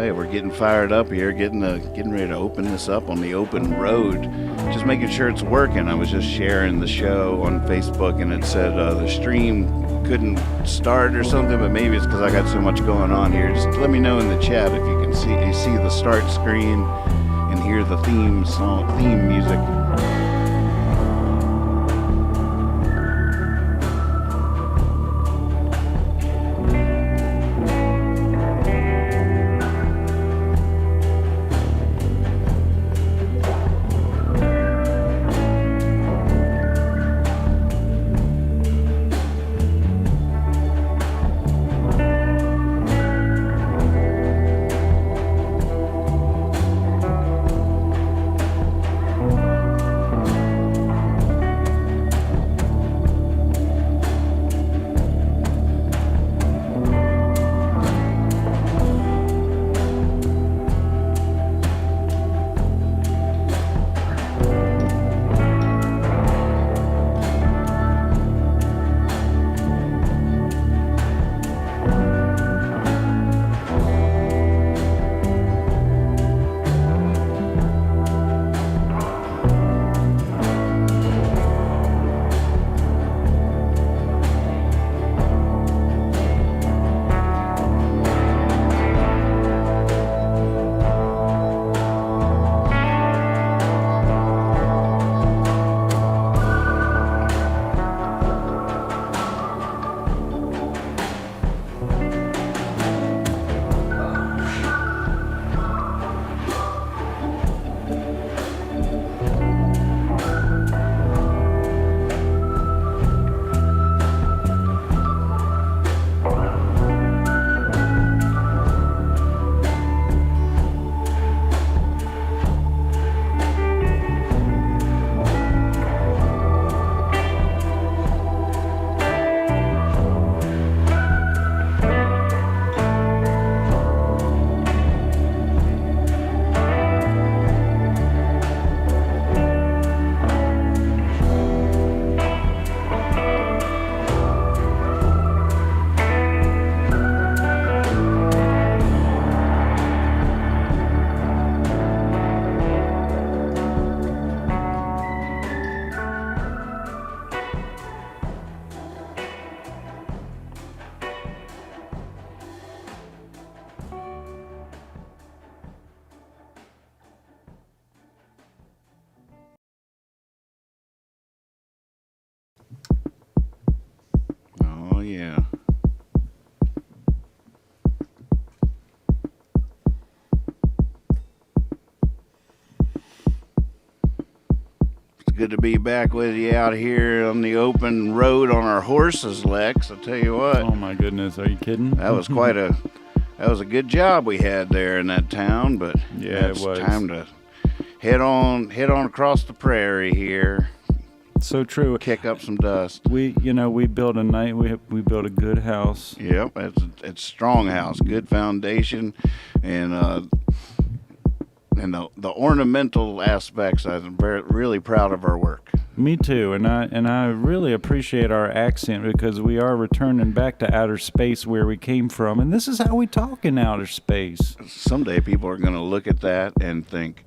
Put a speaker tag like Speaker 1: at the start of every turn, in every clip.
Speaker 1: Hey, we're getting fired up here, getting ready to open this up on the open road. Just making sure it's working. I was just sharing the show on Facebook, and it said the stream couldn't start or something, but maybe it's because I got so much going on here. Just let me know in the chat if you can see the start screen and hear the theme music. Oh, yeah. It's good to be back with you out here on the open road on our horses, Lex. I'll tell you what.
Speaker 2: Oh, my goodness. Are you kidding?
Speaker 1: That was that was a good job we had there in that town, but
Speaker 2: yeah, it was.
Speaker 1: Time to head on across the prairie here.
Speaker 2: So true.
Speaker 1: Kick up some dust.
Speaker 2: We built we built a good house.
Speaker 1: Yep, it's a strong house, good foundation, and the ornamental aspects. I'm really proud of our work.
Speaker 2: Me too, and I really appreciate our accent because we are returning back to outer space where we came from, and this is how we talk in outer space.
Speaker 1: Someday people are going to look at that and think,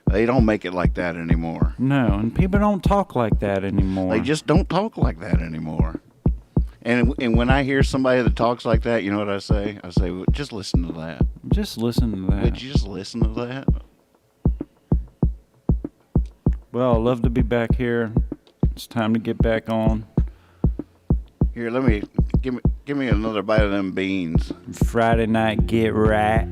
Speaker 1: they don't make it like that anymore.
Speaker 2: No, and people don't talk like that anymore.
Speaker 1: They just don't talk like that anymore. And when I hear somebody that talks like that, you know what I say? I say, well, just listen to that.
Speaker 2: Just listen to that.
Speaker 1: Would you just listen to that?
Speaker 2: Well, I love to be back here. It's time to get back on.
Speaker 1: Here, give me another bite of them beans.
Speaker 2: Friday night, get right.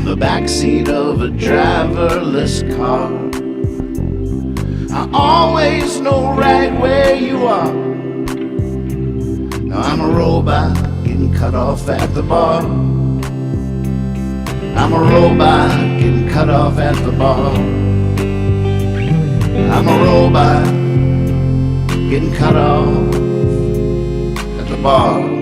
Speaker 1: the backseat of a driverless car. I always know right where you are. Now I'm a robot getting cut off at the bar. I'm a robot getting cut off at the bar. I'm a robot getting cut off at the bar.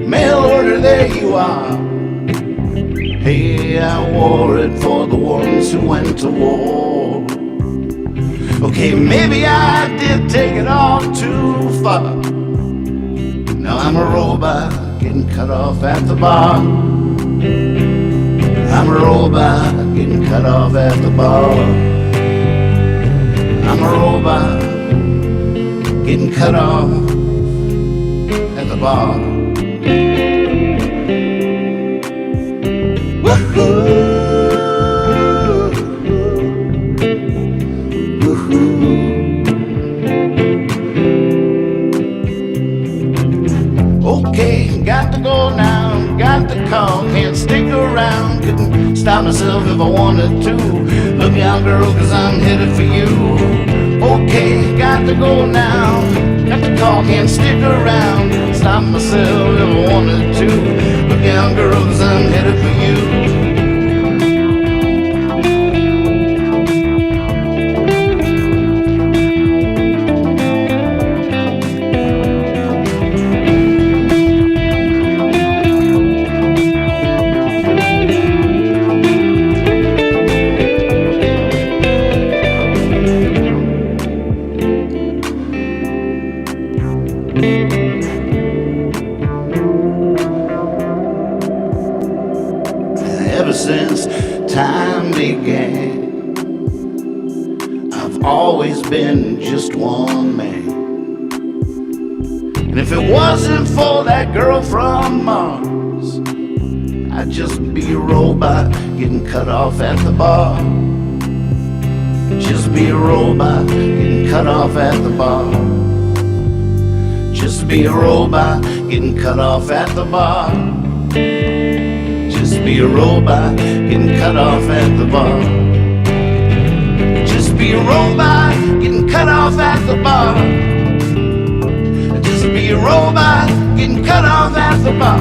Speaker 1: Mail order, there you are. Hey, I wore it for the ones who went to war. Okay, maybe I did take it all too far. Now I'm a robot getting cut off at the bar. I'm a robot getting cut off at the bar. I'm a robot getting cut off at the bar. Okay, got to go now, got to call, can't stick around, couldn't stop myself if I wanted to. Look out, girl, cause I'm headed for you. Okay, got to go now, got to call, can't stick around, couldn't stop myself if I wanted to. Look out, girl, cause I'm headed for you. Ever since time began, I've always been just one man. And if it wasn't for that girl from Mars, I'd just be a robot getting cut off at the bar. Just be a robot getting cut off at the bar. Just be a robot getting cut off at the bar. Just be a robot getting cut off at the bar. Just be a robot getting cut off at the bar. Just be a robot getting cut off at the bar.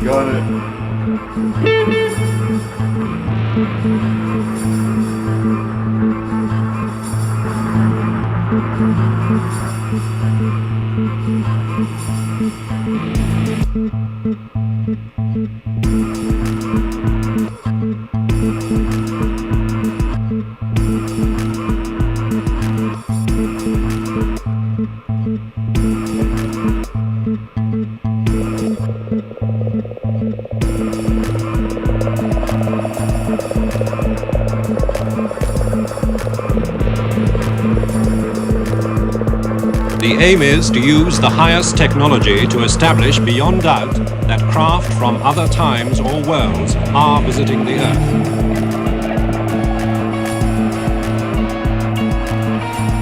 Speaker 1: Got it.
Speaker 3: The aim is to use the highest technology to establish beyond doubt that craft from other times or worlds are visiting the Earth.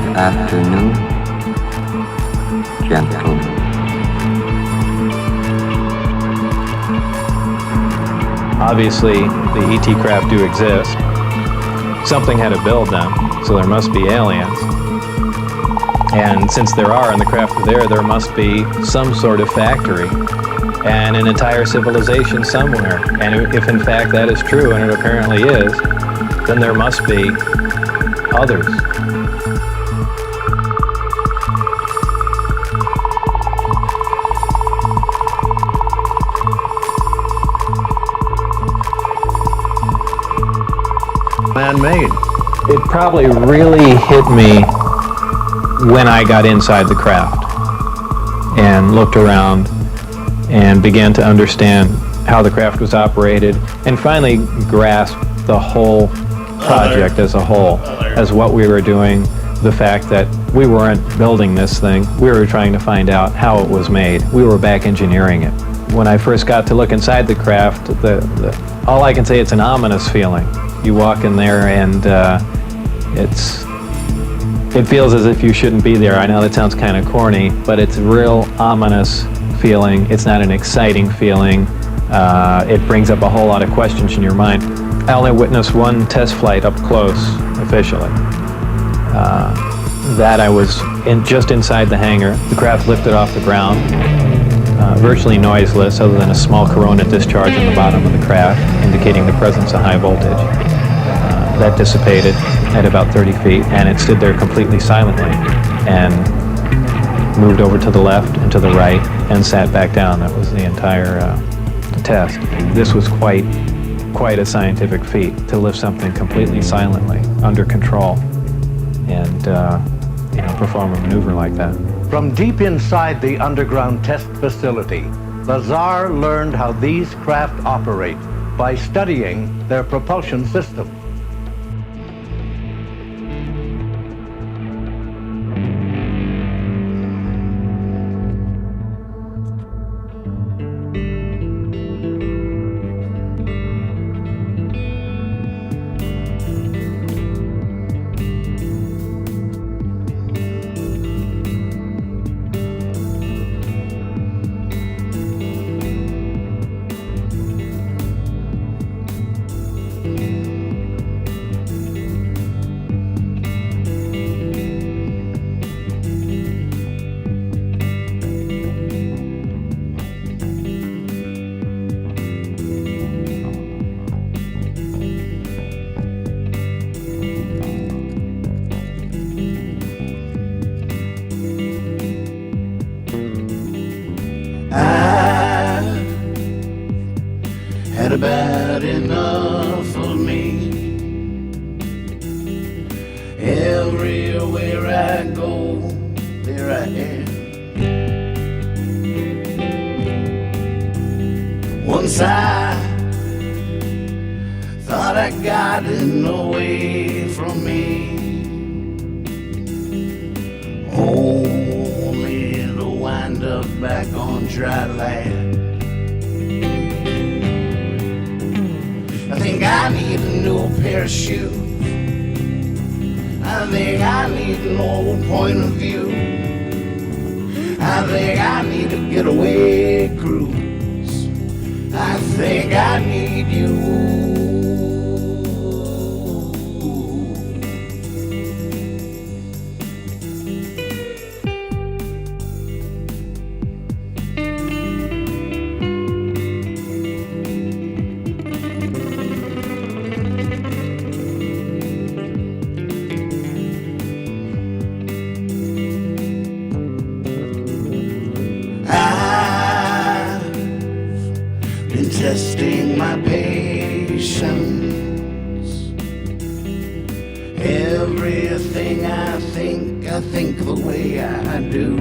Speaker 4: Good afternoon, gentlemen.
Speaker 5: Obviously, the ET craft do exist. Something had to build them, so there must be aliens. And since there are and the craft are there must be some sort of factory and an entire civilization somewhere. And if in fact that is true, and it apparently is, then there must be others.
Speaker 6: Man-made.
Speaker 5: It probably really hit me when I got inside the craft and looked around and began to understand how the craft was operated and finally grasped the whole project as a whole, as what we were doing, the fact that we weren't building this thing, we were trying to find out how it was made. We were back engineering it. When I first got to look inside the craft, all I can say, it's an ominous feeling. You walk in there and it feels as if you shouldn't be there. I know that sounds kind of corny, but it's a real ominous feeling. It's not an exciting feeling. It brings up a whole lot of questions in your mind. I only witnessed one test flight up close, officially. That I was just inside the hangar. The craft lifted off the ground, virtually noiseless, other than a small corona discharge in the bottom of the craft, indicating the presence of high voltage. That dissipated at about 30 feet, and it stood there completely silently, and moved over to the left and to the right, and sat back down. That was the entire test. This was quite a scientific feat, to lift something completely silently, under control, and perform a maneuver like that.
Speaker 6: From deep inside the underground test facility, the Tsar learned how these craft operate by studying their propulsion system.
Speaker 1: Had about enough of me. Everywhere I go, there I am. Once I thought I got it away from me, only to wind up back on dry land. I think I need a new pair of shoes. I think I need an old point of view. I think I need a getaway cruise. I think I need you. been testing my patience. Everything I think the way I do.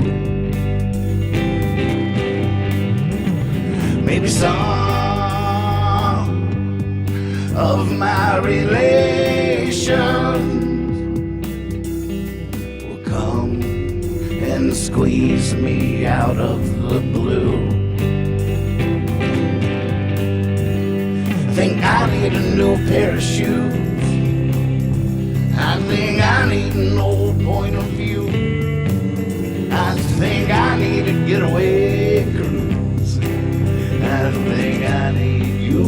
Speaker 1: Maybe some of my relations will come and squeeze me out of the blue. I think I need a new pair of shoes. I think I need an old point of view. I think I need a getaway cruise. I think I need you.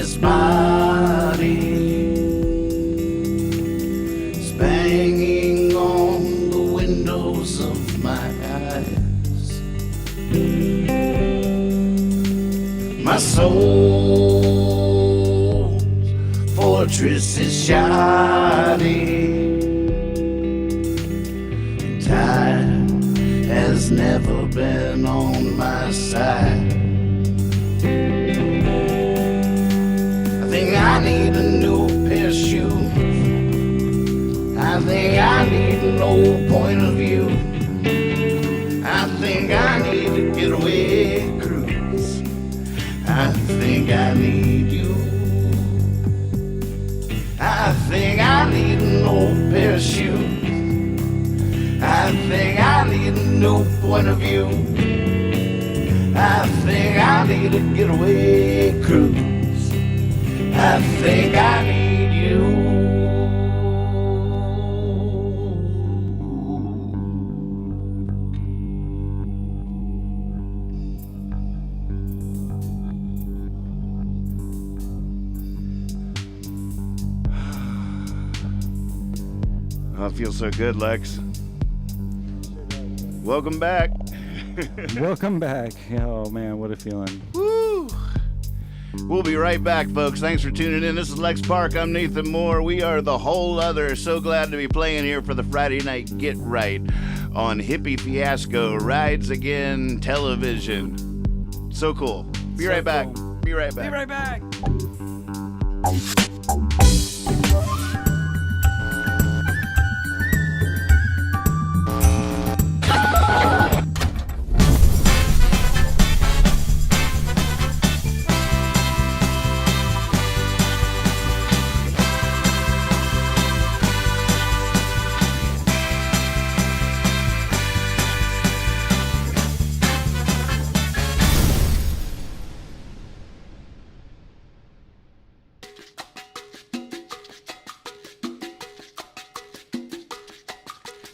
Speaker 1: this body is banging on the windows of my eyes. My soul's fortress is shining. Time has never been on my side. I think I need a new pair of shoes. I think I need an old point of view. I think I need to get away cruise. I think I need you. I think I need an old pair of shoes. I think I need a new point of view. I think I need to get away cruise. I think I need you. Oh, it feels so good, Lex. Welcome back.
Speaker 2: Welcome back. Oh, man, what a feeling.
Speaker 1: Woo! We'll be right back, folks. Thanks for tuning in. This is Lex Park. I'm Nathan Moore. We are the Whole Other. So glad to be playing here for the Friday Night Get Right on Hippie Fiasco Rides Again Television. So cool. Be right back. Be right back.
Speaker 2: Be right back.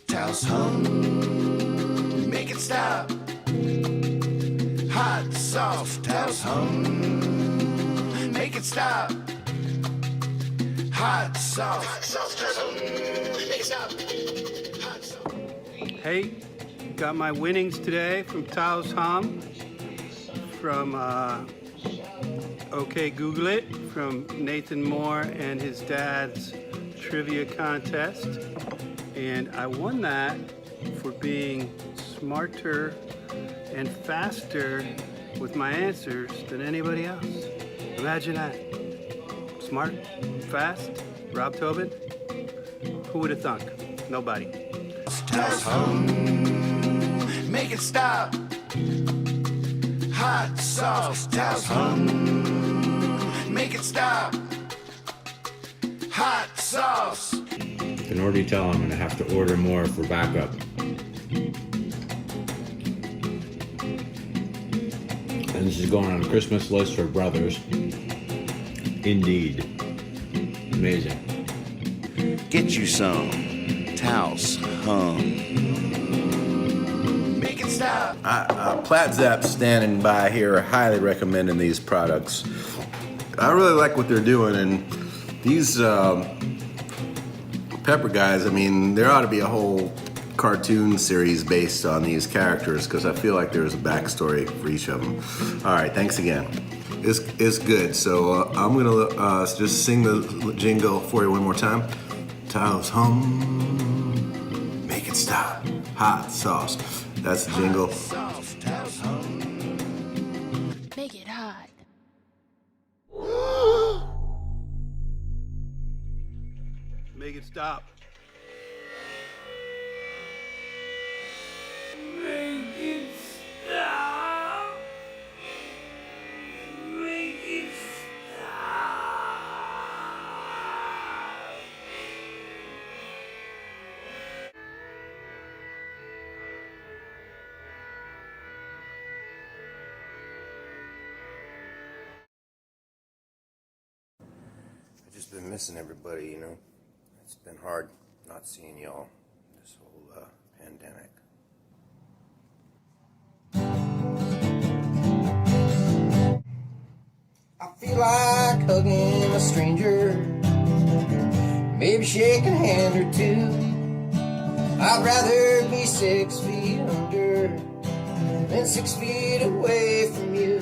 Speaker 1: Towels hum, make it stop. Hot, soft, towels hum, make it stop. Hot, soft, towels hum, make it stop. Hot, soft.
Speaker 7: Hey, got my winnings today from Tao's Hum, from OK Google It, from Nathan Moore and his dad's trivia contest. And I won that for being smarter and faster with my answers than anybody else. Imagine that. Smart, fast, Rob Tobin. Who would have thunk? Nobody.
Speaker 1: Towels hum, make it stop. Hot sauce, towels hum, make it stop. Hot sauce.
Speaker 8: In order to tell I'm going to have to order more for backup. And this is going on a Christmas list for brothers. Indeed. Amazing.
Speaker 1: Get you some towels hum. Make it stop.
Speaker 9: Plat Zap's standing by here, highly recommending these products. I really like what they're doing, and these Pepper guys, I mean, there ought to be a whole cartoon series based on these characters, because I feel like there's a backstory for each of them. All right, thanks again. It's good. So I'm gonna just sing the jingle for you one more time. Towels hum, make it stop. Hot sauce. That's the jingle.
Speaker 10: Make it hot.
Speaker 7: Make it stop.
Speaker 10: Make it stop. Make it stop.
Speaker 9: I've just been missing everybody, you know. It's been hard not seeing y'all this whole pandemic.
Speaker 11: I feel like hugging a stranger, maybe shaking a hand or two. I'd rather be 6 feet under than 6 feet away from you.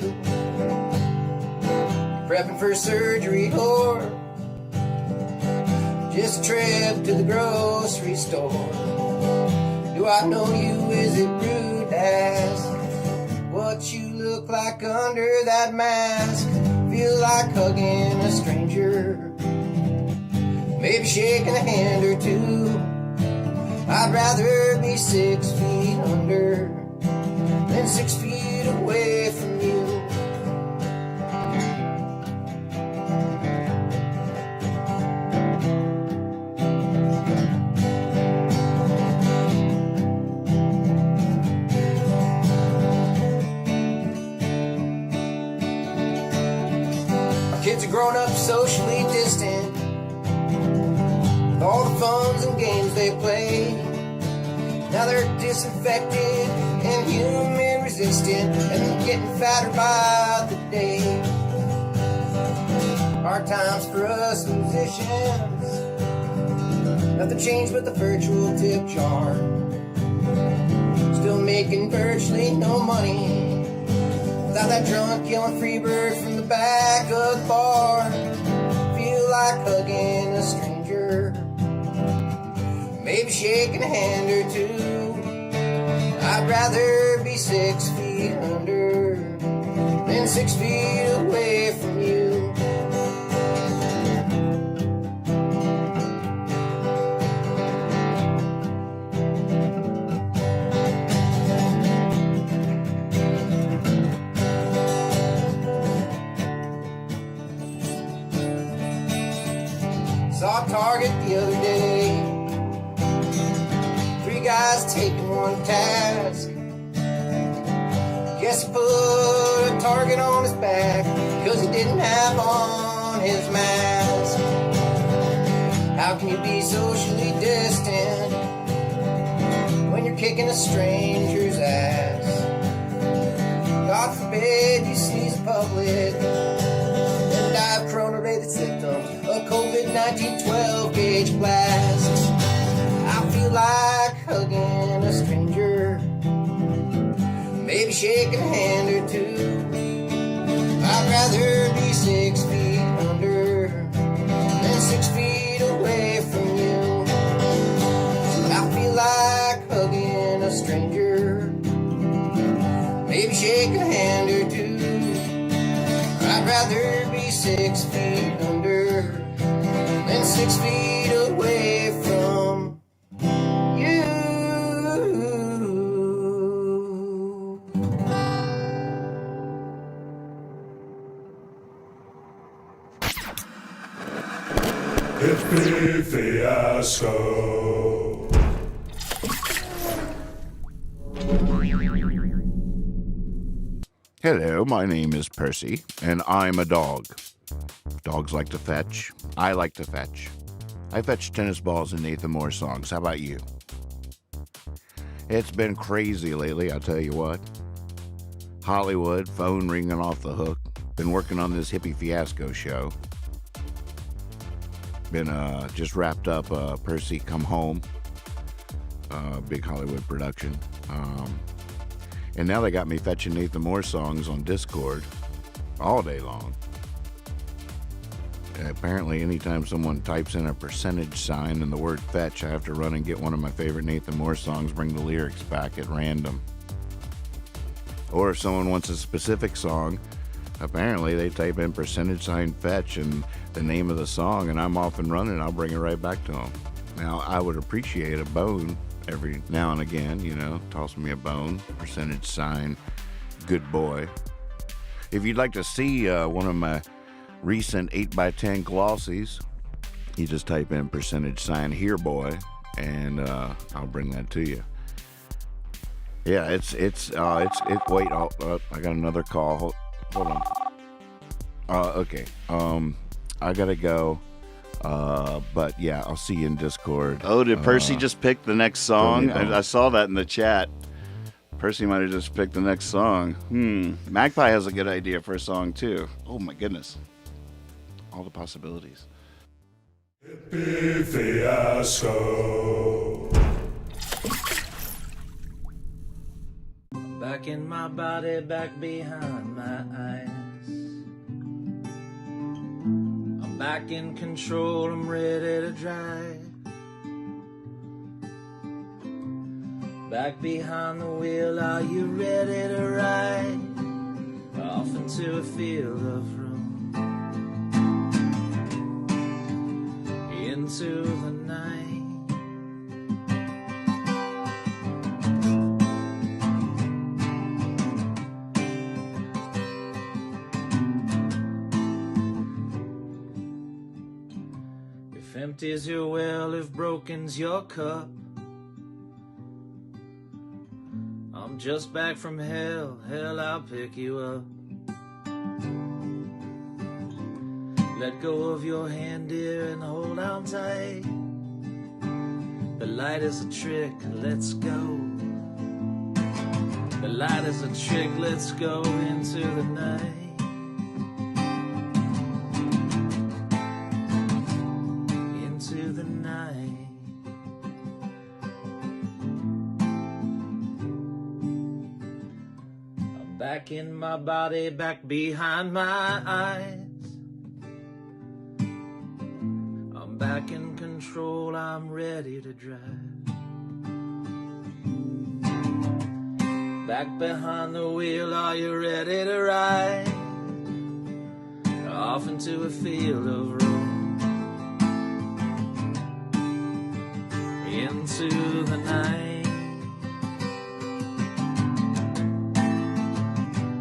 Speaker 11: Prepping for surgery or just a trip to the grocery store. Do I know you? Is it rude to ask what you look like under that mask? Feel like hugging a stranger, maybe shaking a hand or two. I'd rather be 6 feet under than 6 feet away from you. Kids are grown up socially distant with all the phones and games they play. Now they're disinfected and human resistant and getting fatter by the day. Hard times for us musicians, nothing changed but the virtual tip jar. Still making virtually no money without that drunk yelling Freebird from the back of the bar. Feel like hugging a stranger, maybe shaking a hand or two. I'd rather be 6 feet under than 6 feet away from you. Saw a target the other day, 3 guys taking one task. Guess he put a target on his back because he didn't have on his mask. How can you be socially distant when you're kicking a stranger's ass? God forbid you sneeze in public and die of corona-related symptoms of COVID-19 12-gauge blast. I feel like hugging a stranger, maybe shaking a hand or two. I'd rather be 6 feet under than 6 feet away from you. I feel like hugging a stranger, maybe shaking a hand or two. I'd rather be 6 feet under than 6 feet away from you.
Speaker 12: Hippie fiasco.
Speaker 1: Hello, my name is Percy, and I'm a dog. Dogs like to fetch. I like to fetch. I fetch tennis balls and Nathan Moore songs. How about you? It's been crazy lately, I'll tell you what. Hollywood, phone ringing off the hook. Been working on this hippie fiasco show. Been just wrapped up Percy Come Home. Big Hollywood production. And now they got me fetching Nathan Moore songs on Discord all day long. Apparently, anytime someone types in a percentage sign and the word fetch, I have to run and get one of my favorite Nathan Moore songs, bring the lyrics back at random. Or if someone wants a specific song, apparently they type in percentage sign fetch and the name of the song, and I'm off and running. I'll bring it right back to them. Now, I would appreciate a bone every now and again, you know, toss me a bone, percentage sign, good boy. If you'd like to see one of my recent 8x10 glossies, you just type in percentage sign here boy, and I'll bring that to you. Yeah, it's wait, I got another call. Hold on. Okay. I gotta go. But yeah, I'll see you in Discord. Oh, did Percy just pick the next song? I saw that in the chat. Percy might have just picked the next song. Magpie has a good idea for a song, too. Oh, my goodness. All the possibilities.
Speaker 12: Hippie fiasco.
Speaker 13: Back in my body, back behind my eyes. I'm back in control, I'm ready to drive. Back behind the wheel, are you ready to ride? Off into a field of room, into the night. If empty's your well, if broken's your cup, I'm just back from hell, hell, I'll pick you up. Let go of your hand, dear, and hold on tight. The light is a trick, let's go. The light is a trick, let's go into the night. Into the night. I'm back in my body, back behind my eyes. I'm back in control, I'm ready to drive. Back behind the wheel, are you ready to ride? Off into a field of road, into the night,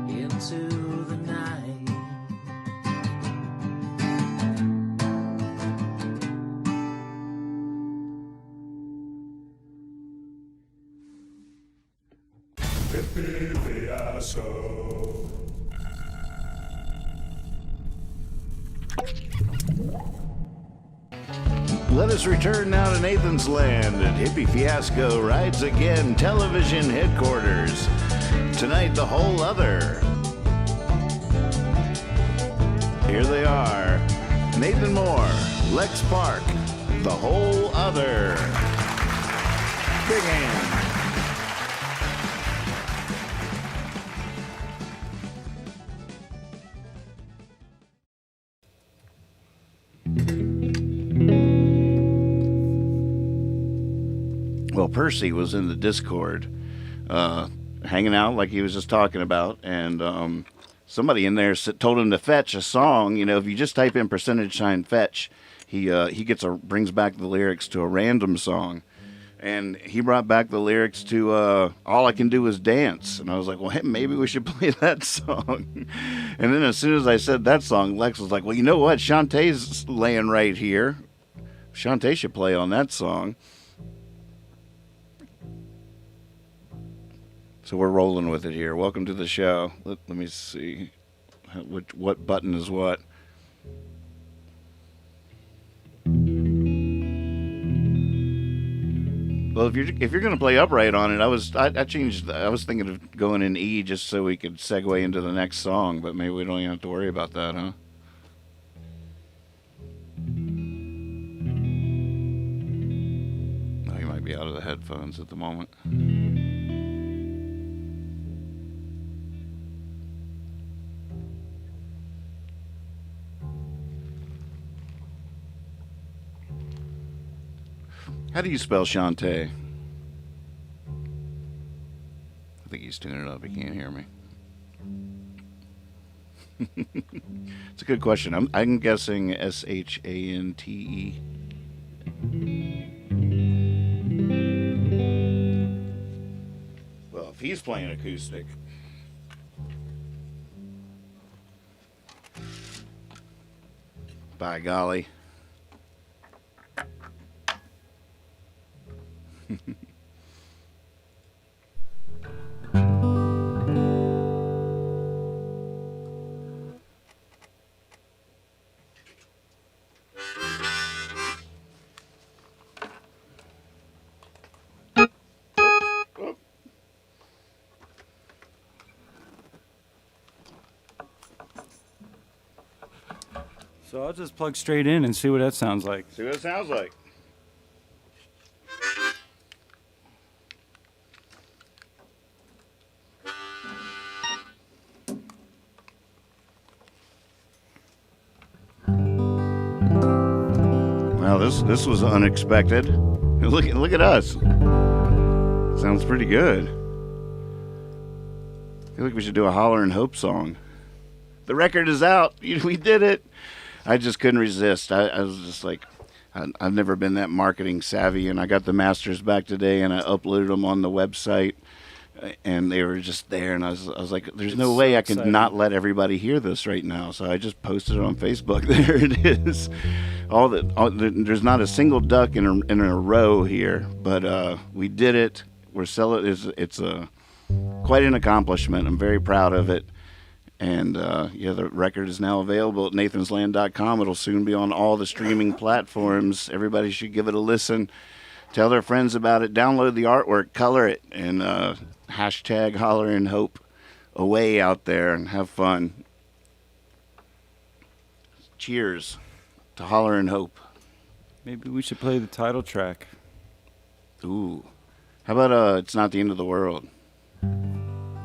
Speaker 13: into the night.
Speaker 12: Hippie fiasco.
Speaker 1: Let us return now to Nathan's Land at Hippie Fiasco Rides Again Television Headquarters. Tonight, the whole other. Here they are. Nathan Moore, Lex Park, the whole other. Big hand. Well, Percy was in the Discord, hanging out like he was just talking about, and somebody in there told him to fetch a song. You know, if you just type in %fetch, he brings back the lyrics to a random song, and he brought back the lyrics to "All I Can Do Is Dance," and I was like, well, hey, maybe we should play that song. And then as soon as I said that song, Lex was like, well, you know what? Shantae's laying right here. Shantae should play on that song. So we're rolling with it here. Welcome to the show. Let me see what button is what. Well, if you're gonna play upright on it, I changed. I was thinking of going in E just so we could segue into the next song, but maybe we don't even have to worry about that, huh? Oh, you might be out of the headphones at the moment. How do you spell Shantae? I think he's tuning it up. He can't hear me. It's a good question. I'm guessing Shante. Well, if he's playing acoustic. By golly.
Speaker 2: So I'll just plug straight in and see what that sounds like.
Speaker 1: See what it sounds like. Wow, this was unexpected. Look at us. Sounds pretty good. I feel like we should do a Holler and Hope song. The record is out. We did it. I just couldn't resist. I was just like, I've never been that marketing savvy, and I got the masters back today, and I uploaded them on the website, and they were just there, and I was like, there's no way I can not let everybody hear this right now. So I just posted it on Facebook. There it is. There's not a single duck in a row here, but we did it. We're selling. It's quite an accomplishment. I'm very proud of it. And the record is now available at nathansland.com. It'll soon be on all the streaming platforms. Everybody should give it a listen. Tell their friends about it. Download the artwork, color it, and hashtag Holler and Hope away out there and have fun. Cheers to Holler and Hope.
Speaker 2: Maybe we should play the title track.
Speaker 1: Ooh. How about It's Not the End of the World?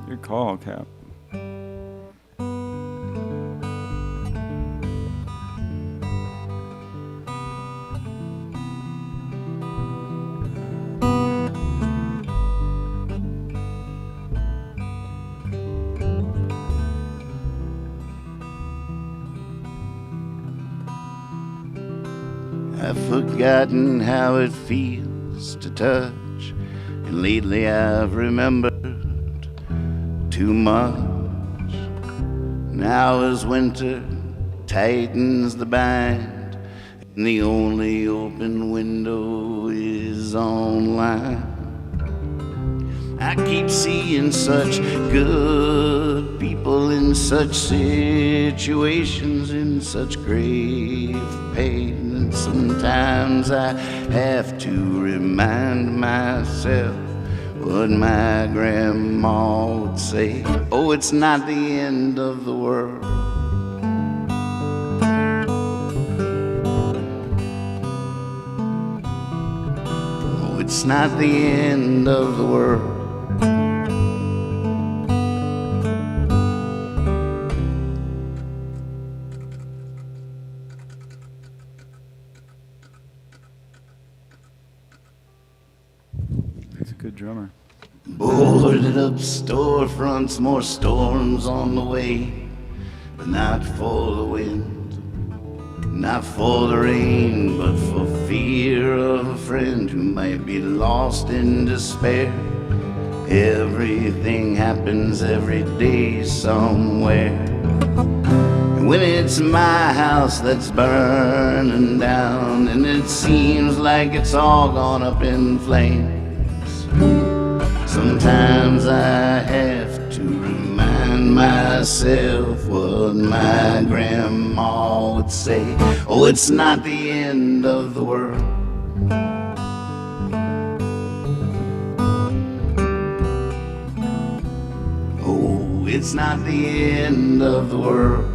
Speaker 2: Your call, Cap.
Speaker 1: I've forgotten how it feels to touch, and lately I've remembered too much. Now as winter tightens the bind, and the only open window is online, I keep seeing such good people in such situations, in such grave pain. And sometimes I have to remind myself what my grandma would say. Oh, it's not the end of the world. Oh, it's not the end of the world.
Speaker 2: Good drummer.
Speaker 1: Boarded up storefronts, more storms on the way, but not for the wind, not for the rain, but for fear of a friend who might be lost in despair. Everything happens every day somewhere, and when it's my house that's burning down, and it seems like it's all gone up in flames, sometimes I have to remind myself what my grandma would say. Oh, it's not the end of the world. Oh, it's not the end of the world.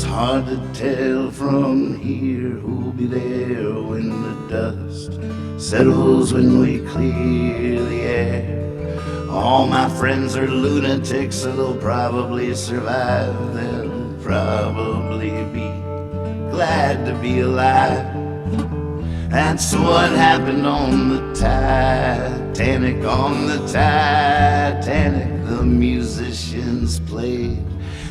Speaker 1: Hard to tell from here who'll be there when the dust settles, when we clear the air. All my friends are lunatics, so they'll probably survive. They'll probably be glad to be alive. That's what happened on the Titanic. On the Titanic, the musicians played.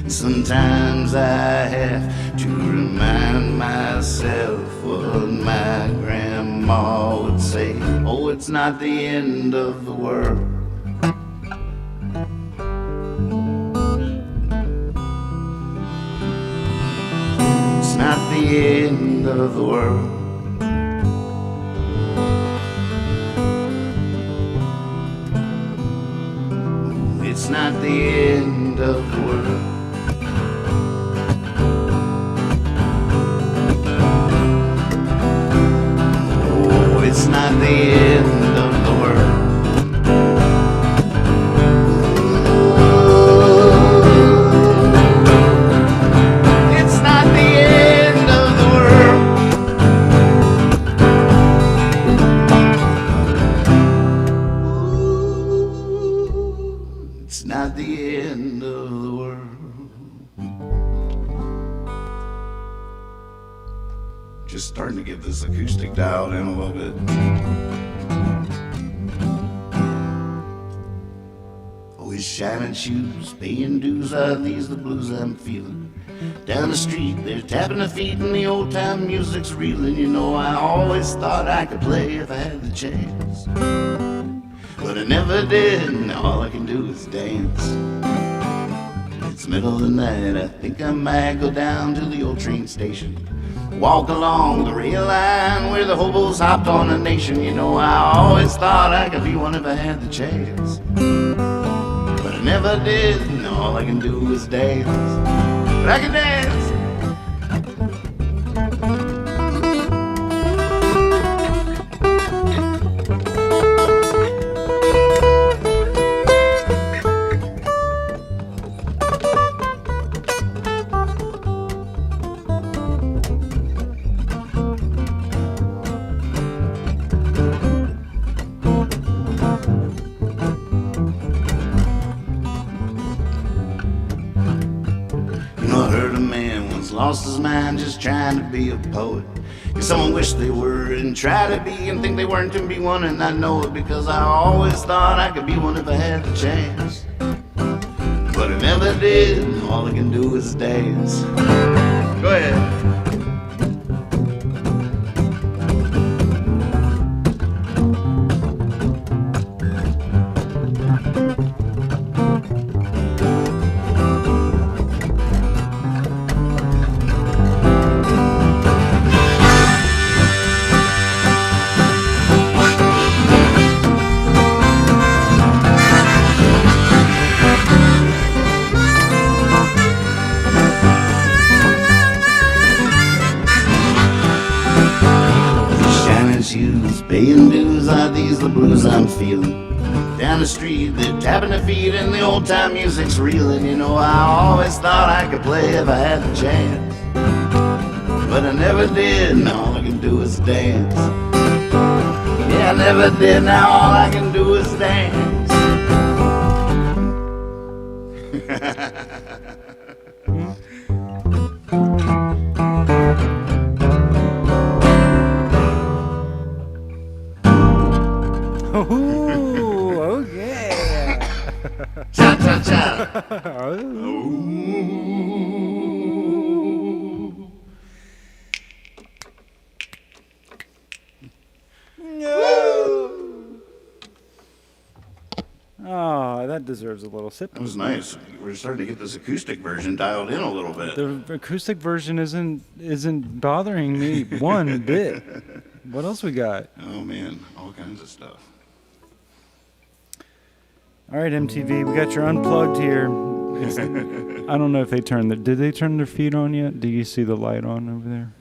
Speaker 1: Sometimes I have to remind myself what my grandma would say. Oh, it's not the end of the world. It's not the end of the world. not the end of the world. Oh, it's not the end of the world. It's not the end of the world. It's not the end of the world. Just starting to get this acoustic dialed in a little bit. Oh, his shining shoes, paying dues, are these the blues I'm feeling? Down the street, they're tapping their feet and the old time music's reeling. You know, I always thought I could play if I had the chance, but I never did, and all I can do is dance. It's middle of the night, I think I might go down to the old train station, walk along the rail line where the hobos hopped on a nation. You know, I always thought I could be one if I had the chance, but I never did, and all I can do is dance. But I can dance. Lost his mind just trying to be a poet. Cause someone wished they were and try to be and think they weren't to be one, and I know it because I always thought I could be one if I had the chance, but I never did, and all I can do is dance. Go ahead. Paying dues, are these the blues I'm feeling? Down the street, they're tapping their feet and the old time music's reeling. You know, I always thought I could play if I had the chance, but I never did, and all I can do is dance. Yeah, I never did, now all I can do is dance.
Speaker 2: Ooh, okay.
Speaker 1: Cha cha cha.
Speaker 2: Oh, that deserves a little sip.
Speaker 1: That was nice. We're starting to get this acoustic version dialed in a little bit.
Speaker 2: The acoustic version isn't bothering me one bit. What else we got?
Speaker 1: Oh man, all kinds of stuff.
Speaker 2: All right, MTV, we got your unplugged here. I don't know if they turned did they turn their feed on yet? Do you see the light on over there?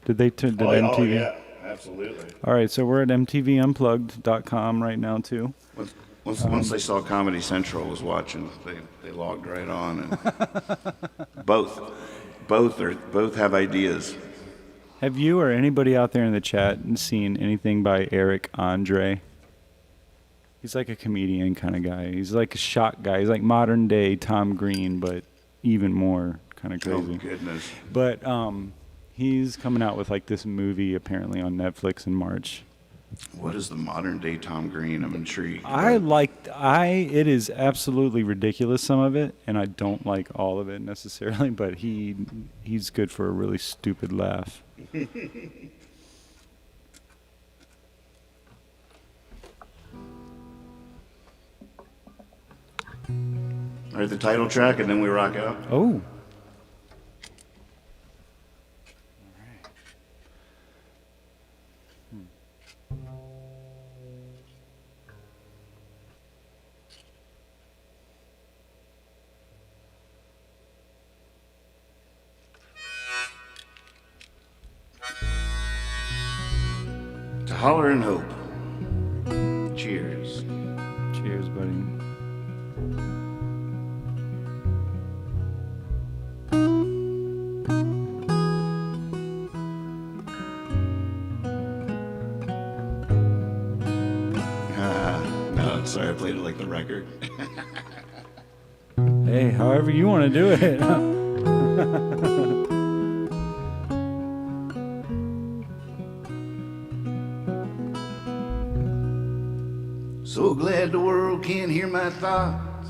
Speaker 2: Did MTV?
Speaker 1: Oh yeah, absolutely.
Speaker 2: All right, so we're at mtvunplugged.com right now too.
Speaker 1: Once they saw Comedy Central was watching, they logged right on, and both have ideas.
Speaker 2: Have you or anybody out there in the chat seen anything by Eric Andre? He's like a comedian kind of guy. He's like a shock guy. He's like modern day Tom Green, but even more kind of crazy.
Speaker 1: Oh goodness!
Speaker 2: But he's coming out with like this movie apparently on Netflix in March.
Speaker 1: What is the modern day Tom Green? I'm intrigued.
Speaker 2: It is absolutely ridiculous, some of it, and I don't like all of it necessarily, but he's good for a really stupid laugh.
Speaker 1: All right, the title track, and then we rock out.
Speaker 2: Oh.
Speaker 1: Holler and hope. Cheers.
Speaker 2: Cheers, buddy.
Speaker 1: No, sorry, I played it like the record.
Speaker 2: Hey, however you want to do it.
Speaker 1: So glad the world can't hear my thoughts.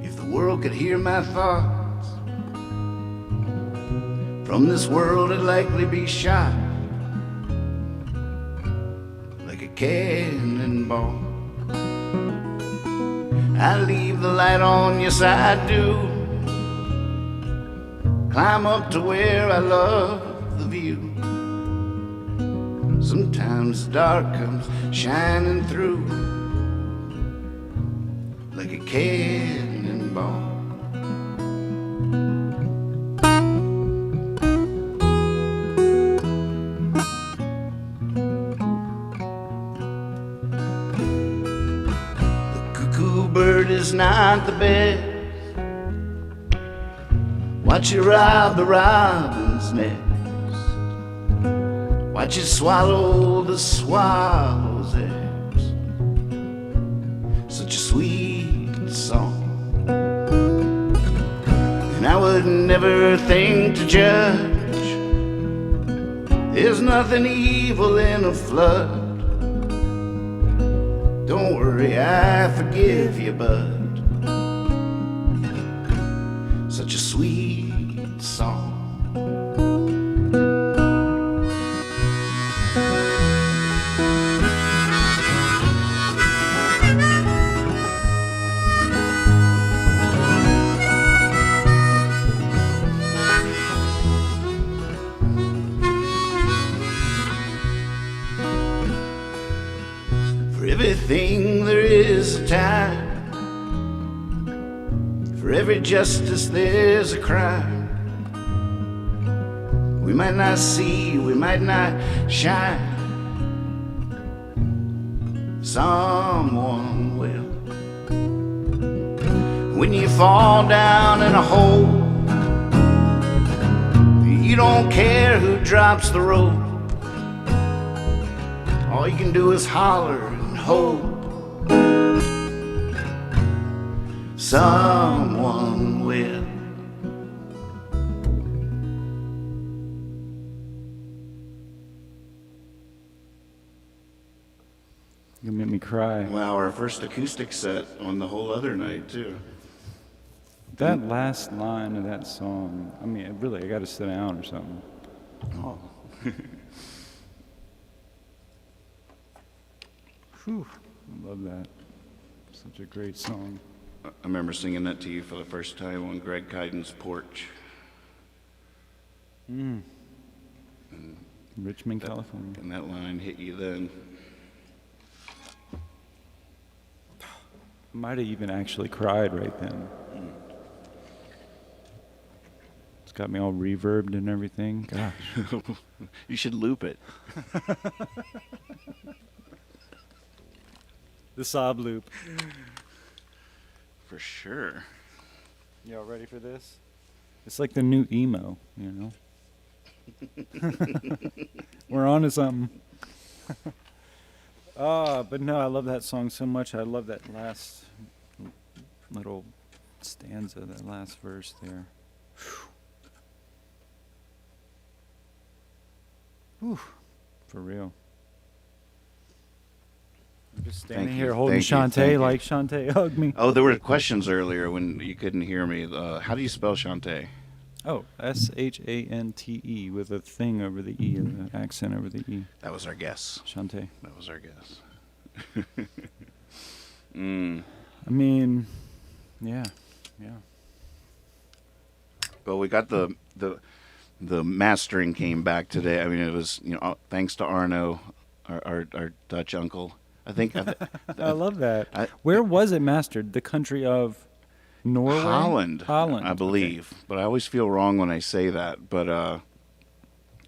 Speaker 1: If the world could hear my thoughts, from this world it'd likely be shot like a cannonball. I leave the light on, yes I do. Climb up to where I love the view. Sometimes the dark comes shining through like a cannonball. The cuckoo bird is not the best. Watch it rob the robin's nest. Watch it swallow the swallow's eggs. Such a sweet song. And I would never think to judge. There's nothing evil in a flood. Don't worry, I forgive you, bud. Such a sweet song. Everything there is a time. For every justice there's a crime. We might not see, we might not shine. Someone will. When you fall down in a hole, you don't care who drops the rope. All you can do is holler and hope someone will.
Speaker 2: You make me cry.
Speaker 1: Wow, our first acoustic set on the whole other night, too.
Speaker 2: That last line of that song, I mean, really, I got to sit down or something.
Speaker 1: Oh.
Speaker 2: Whew, I love that. Such a great song.
Speaker 1: I remember singing that to you for the first time on Greg Kyden's porch.
Speaker 2: Richmond, California.
Speaker 1: And that line hit you then.
Speaker 2: Might have even actually cried right then. It's got me all reverbed and everything. Gosh.
Speaker 1: You should loop it.
Speaker 2: The sob loop.
Speaker 1: For sure.
Speaker 2: Y'all ready for this? It's like the new emo, you know? We're on to something. But no, I love that song so much. I love that last little stanza, that last verse there. Whew. For real. I'm just standing here holding Shantae like Shantae hugged me.
Speaker 1: Oh, there were questions earlier when you couldn't hear me. How do you spell Shantae?
Speaker 2: Oh, Shante with a thing over the E, an accent over the E.
Speaker 1: That was our guess.
Speaker 2: Shantae.
Speaker 1: That was our guess.
Speaker 2: I mean, yeah.
Speaker 1: Well, we got the mastering came back today. I mean, it was, thanks to Arno, our Dutch uncle. I think
Speaker 2: I love that. Where was it mastered? The country of Norway?
Speaker 1: Holland, I believe.
Speaker 2: Okay.
Speaker 1: But I always feel wrong when I say that. But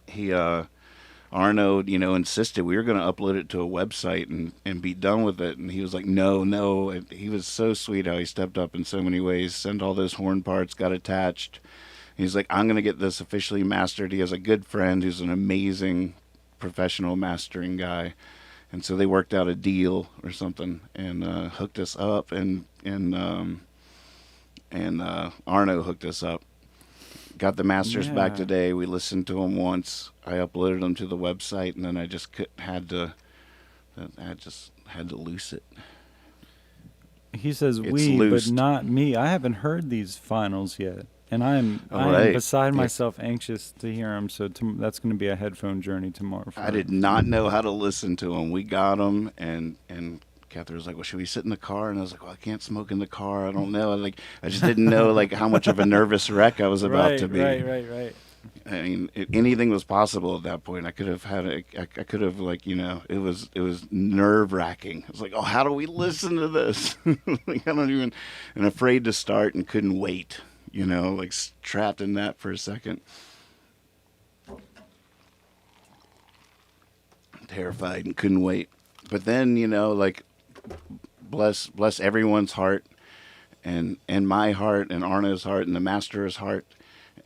Speaker 1: he Arno, insisted we were going to upload it to a website and be done with it. And he was like, no. And he was so sweet how he stepped up in so many ways, sent all those horn parts, got attached. He's like, I'm going to get this officially mastered. He has a good friend who's an amazing professional mastering guy. And so they worked out a deal or something and hooked us up. And Arno hooked us up. Got the masters back today. We listened to them once. I uploaded them to the website, and then I just had to loose it.
Speaker 2: He says
Speaker 1: It's
Speaker 2: we,
Speaker 1: loosed.
Speaker 2: but not me. I haven't heard these finals yet, and I am beside myself anxious to hear them. So that's going to be a headphone journey tomorrow.
Speaker 1: I did not know how to listen to them. We got them, and Catherine was like, well, should we sit in the car? And I was like, well, I can't smoke in the car. I don't know. I just didn't know how much of a nervous wreck I was about to be.
Speaker 2: Right.
Speaker 1: I mean, anything was possible at that point. I could have it was nerve wracking. I was like, oh, how do we listen to this? I don't even, and afraid to start and couldn't wait, trapped in that for a second. Terrified and couldn't wait. But then, bless everyone's heart and my heart and Arna's heart and the master's heart.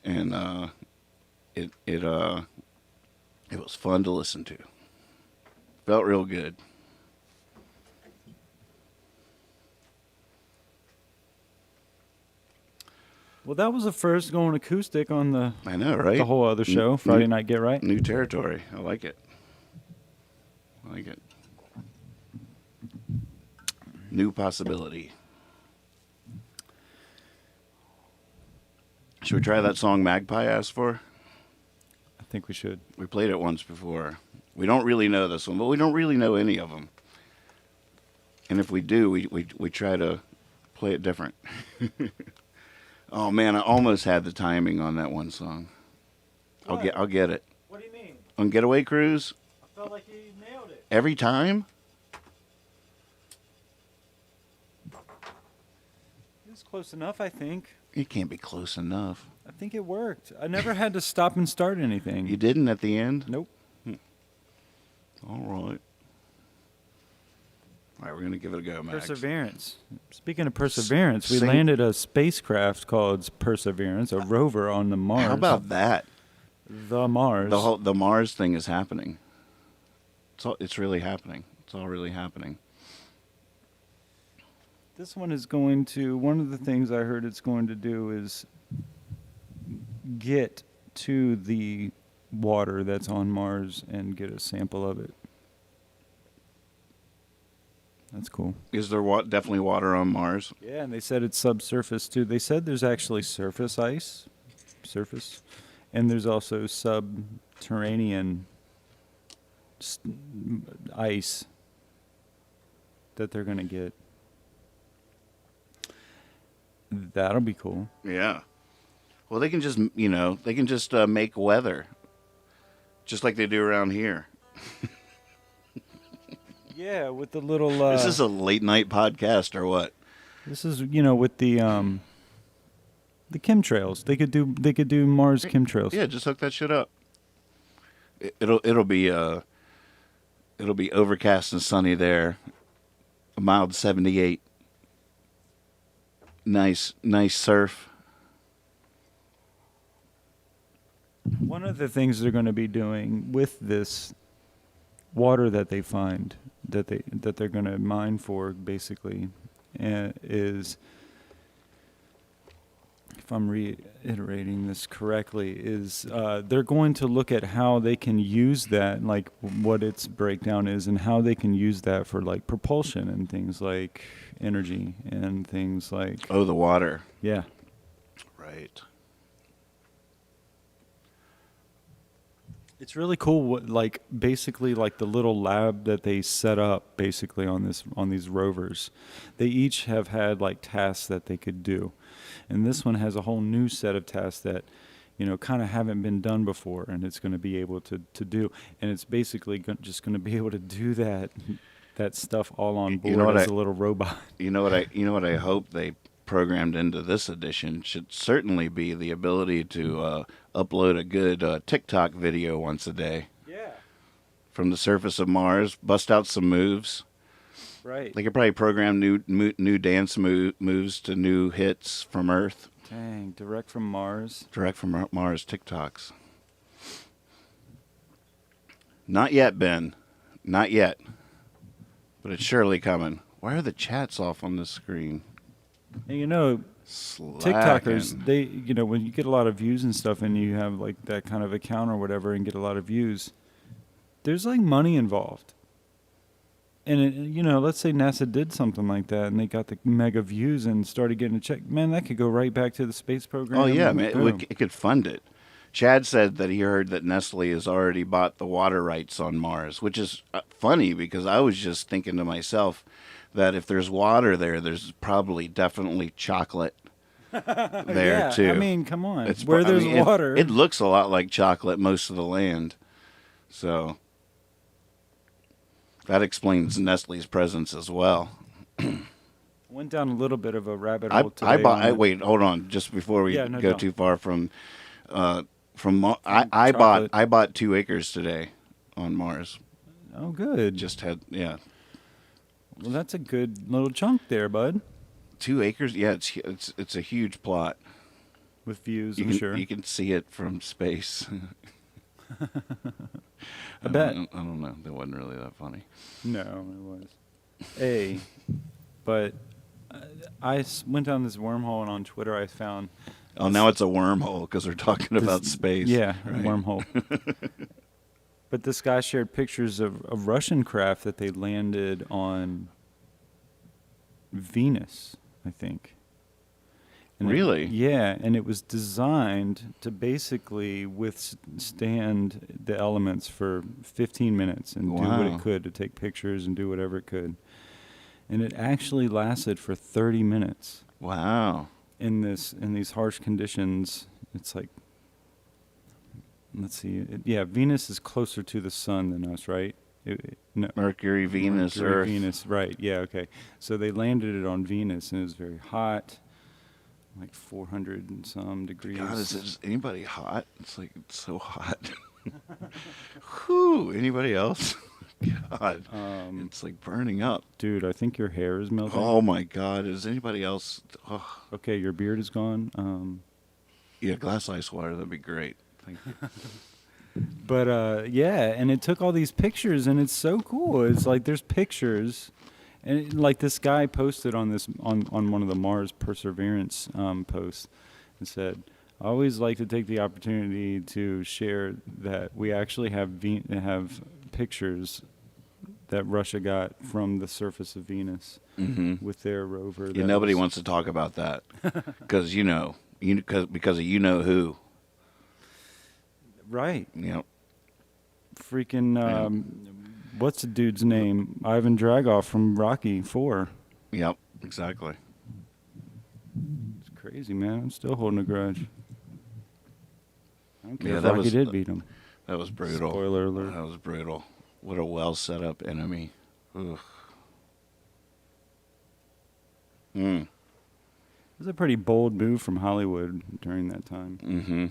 Speaker 1: And it was fun to listen to. Felt real good.
Speaker 2: Well, that was the first going acoustic on the
Speaker 1: I know, right?
Speaker 2: The whole other show, Friday Night Get Right.
Speaker 1: New territory. I like it. New possibility. Should we try that song Magpie asked for?
Speaker 2: I think we should.
Speaker 1: We played it once before. We don't really know this one, but we don't really know any of them. And if we do, we try to play it different. Oh man, I almost had the timing on that one song.
Speaker 2: What?
Speaker 1: I'll get it.
Speaker 2: What do you mean?
Speaker 1: On Getaway Cruise?
Speaker 2: I felt like you nailed it.
Speaker 1: Every time?
Speaker 2: It was close enough, I think.
Speaker 1: It can't be close enough.
Speaker 2: I think it worked. I never had to stop and start anything.
Speaker 1: You didn't at the end?
Speaker 2: Nope.
Speaker 1: All right. All right, we're going to give it a go, Max.
Speaker 2: Perseverance. Speaking of perseverance, we
Speaker 1: Sing-
Speaker 2: landed a spacecraft called Perseverance, a rover on the Mars.
Speaker 1: How about that?
Speaker 2: The Mars.
Speaker 1: The Mars thing is happening. It's really happening. It's all really happening.
Speaker 2: This one is going to, one of the things I heard it's going to do is get to the water that's on Mars and get a sample of it. That's cool.
Speaker 1: Is there definitely water on Mars?
Speaker 2: Yeah, and they said it's subsurface too. They said there's actually surface, and there's also subterranean ice that they're going to get. That'll be cool.
Speaker 1: Yeah. Well, they can just, make weather, just like they do around here.
Speaker 2: Yeah, with the little.
Speaker 1: Is this a late night podcast or what?
Speaker 2: This is, with the chemtrails. They could do Mars chemtrails.
Speaker 1: Yeah, just hook that shit up. It'll be overcast and sunny there. A mild 78. Nice surf.
Speaker 2: One of the things they're going to be doing with this water that they find, that they're going to mine for, basically, is, if I'm reiterating this correctly, is they're going to look at how they can use that, like what its breakdown is, and how they can use that for like propulsion and things like energy and things like.
Speaker 1: Oh, the water.
Speaker 2: Yeah.
Speaker 1: Right.
Speaker 2: It's really cool. Basically, like the little lab that they set up, basically on these rovers, they each have had like tasks that they could do, and this one has a whole new set of tasks that, kind of haven't been done before, and it's going to be able to do, and it's basically just going to be able to do that stuff all on board as a little robot.
Speaker 1: You know what I hope they programmed into this edition should certainly be the ability to upload a good TikTok video once a day.
Speaker 2: Yeah.
Speaker 1: from the surface of Mars, bust out some moves.
Speaker 2: Right.
Speaker 1: They could probably program new dance moves to new hits from Earth.
Speaker 2: Dang, direct from Mars.
Speaker 1: Direct from Mars TikToks. Not yet, Ben. Not yet. But it's surely coming. Why are the chats off on this screen?
Speaker 2: And you know,
Speaker 1: Slacking.
Speaker 2: TikTokers, they, you know, when you get a lot of views and stuff and you have like that kind of account or whatever and get a lot of views, there's like money involved. And, it, you know, let's say NASA did something like that and they got the mega views and started getting a check. Man, that could go right back to the space program.
Speaker 1: Oh, yeah, man.
Speaker 2: Boom.
Speaker 1: It could fund it. Chad said that he heard that Nestle has already bought the water rights on Mars, which is funny because I was just thinking to myself that if there's water there, there's probably definitely chocolate there,
Speaker 2: yeah,
Speaker 1: too.
Speaker 2: I mean, come on.
Speaker 1: It's,
Speaker 2: Where there's water.
Speaker 1: It looks a lot like chocolate most of the land. So that explains Nestle's presence as well.
Speaker 2: Went down a little bit of a rabbit hole today.
Speaker 1: Wait, hold on. Just before we
Speaker 2: Yeah, no,
Speaker 1: go
Speaker 2: don't.
Speaker 1: too far I bought 2 acres today on Mars.
Speaker 2: Oh, good.
Speaker 1: Yeah.
Speaker 2: Well, that's a good little chunk there, bud.
Speaker 1: 2 acres? Yeah, it's a huge plot.
Speaker 2: With views,
Speaker 1: You
Speaker 2: I'm
Speaker 1: can,
Speaker 2: sure.
Speaker 1: You can see it from space.
Speaker 2: I bet.
Speaker 1: I don't know. That wasn't really that funny.
Speaker 2: No, it was. But I went down this wormhole, and on Twitter I found...
Speaker 1: Oh, now it's a wormhole because we're talking about space.
Speaker 2: Yeah,
Speaker 1: right?
Speaker 2: a wormhole. But this guy shared pictures of Russian craft that they landed on Venus, I think. And
Speaker 1: Really?
Speaker 2: Yeah, and it was designed to basically withstand the elements for 15 minutes and do what
Speaker 1: Wow.
Speaker 2: it could to take pictures and do whatever it could. And it actually lasted for 30 minutes.
Speaker 1: Wow.
Speaker 2: In these harsh conditions. It's like, let's see, Venus is closer to the sun than us, right? No,
Speaker 1: Mercury, Venus, Earth.
Speaker 2: Venus, right? Yeah, okay. So they landed it on Venus, and it was very hot, like 400 and some degrees.
Speaker 1: God, is anybody hot? It's so hot. Whew. Anybody else? God, it's like burning up.
Speaker 2: Dude, I think your hair is melting.
Speaker 1: Oh my God, is anybody else? Oh.
Speaker 2: Okay, your beard is gone.
Speaker 1: Yeah, glass ice water, that'd be great. Thank you.
Speaker 2: But yeah, and it took all these pictures, and it's so cool. It's like there's pictures, and like this guy posted on one of the Mars Perseverance posts, and said, "I always like to take the opportunity to share that we actually have pictures that Russia got from the surface of Venus with their rover."
Speaker 1: Yeah, nobody wants to talk about that because because of you know who.
Speaker 2: Right.
Speaker 1: Yep.
Speaker 2: Freaking, what's the dude's name? Ivan Dragoff from Rocky 4.
Speaker 1: Yep, exactly.
Speaker 2: It's crazy, man. I'm still holding a grudge. I don't care if
Speaker 1: that
Speaker 2: Rocky did beat him.
Speaker 1: That was brutal.
Speaker 2: Spoiler alert.
Speaker 1: That was brutal. What a well set up enemy. Ugh.
Speaker 2: It was a pretty bold move from Hollywood during that time.
Speaker 1: Mm-hmm.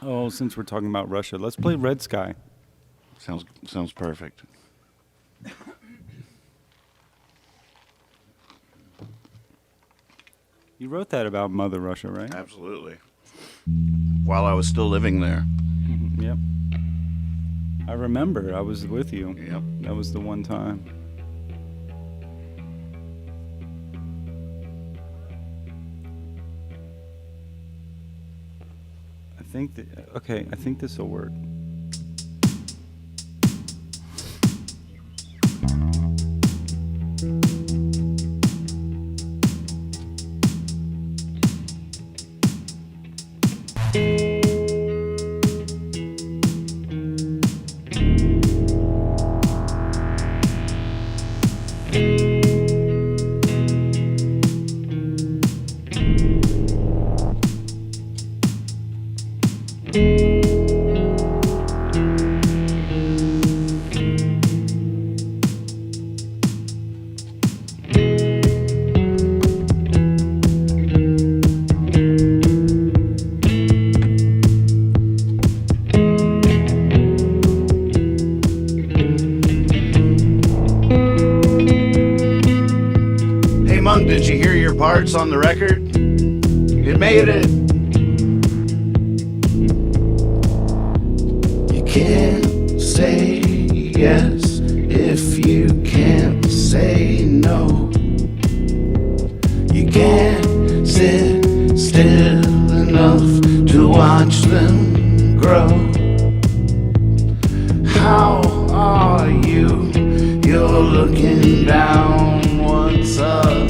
Speaker 2: Oh, since we're talking about Russia, let's play Red Sky.
Speaker 1: Sounds perfect.
Speaker 2: You wrote that about Mother Russia, right?
Speaker 1: Absolutely. While I was still living there.
Speaker 2: Yep. I remember. I was with you.
Speaker 1: Yep.
Speaker 2: That was the one time. I think this will work.
Speaker 1: words on the record. It made it. You can't say yes if you can't say no. You can't sit still enough to watch them grow. How are you? You're looking down, what's up?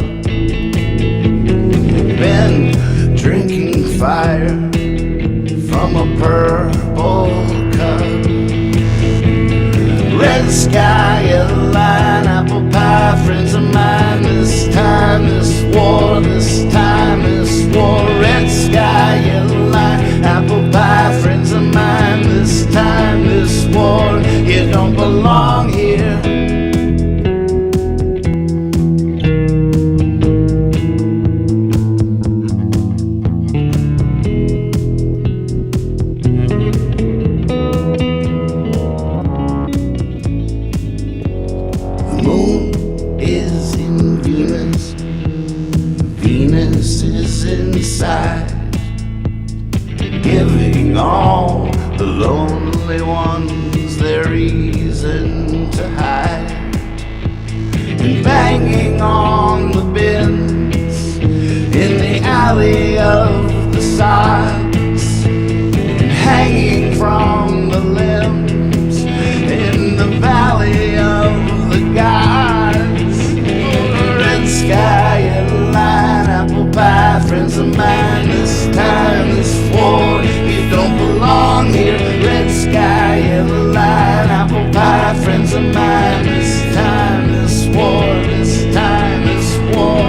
Speaker 1: Been drinking fire from a purple cup. Red sky, yellow line, apple pie, friends of mine. This time, this war, this time, this war. Red sky, yellow line, apple pie, friends of mine. This time, this war. You don't belong here. Giving all the lonely ones their reason to hide, and banging on the bins in the alley of the sides, and hanging from the limbs in the valley of the gods. Red sky and line, apple pie, friends of mine. This time, this war, you don't belong here. Red sky, yellow line, apple pie, friends of mine. This time, this war, this time, this war.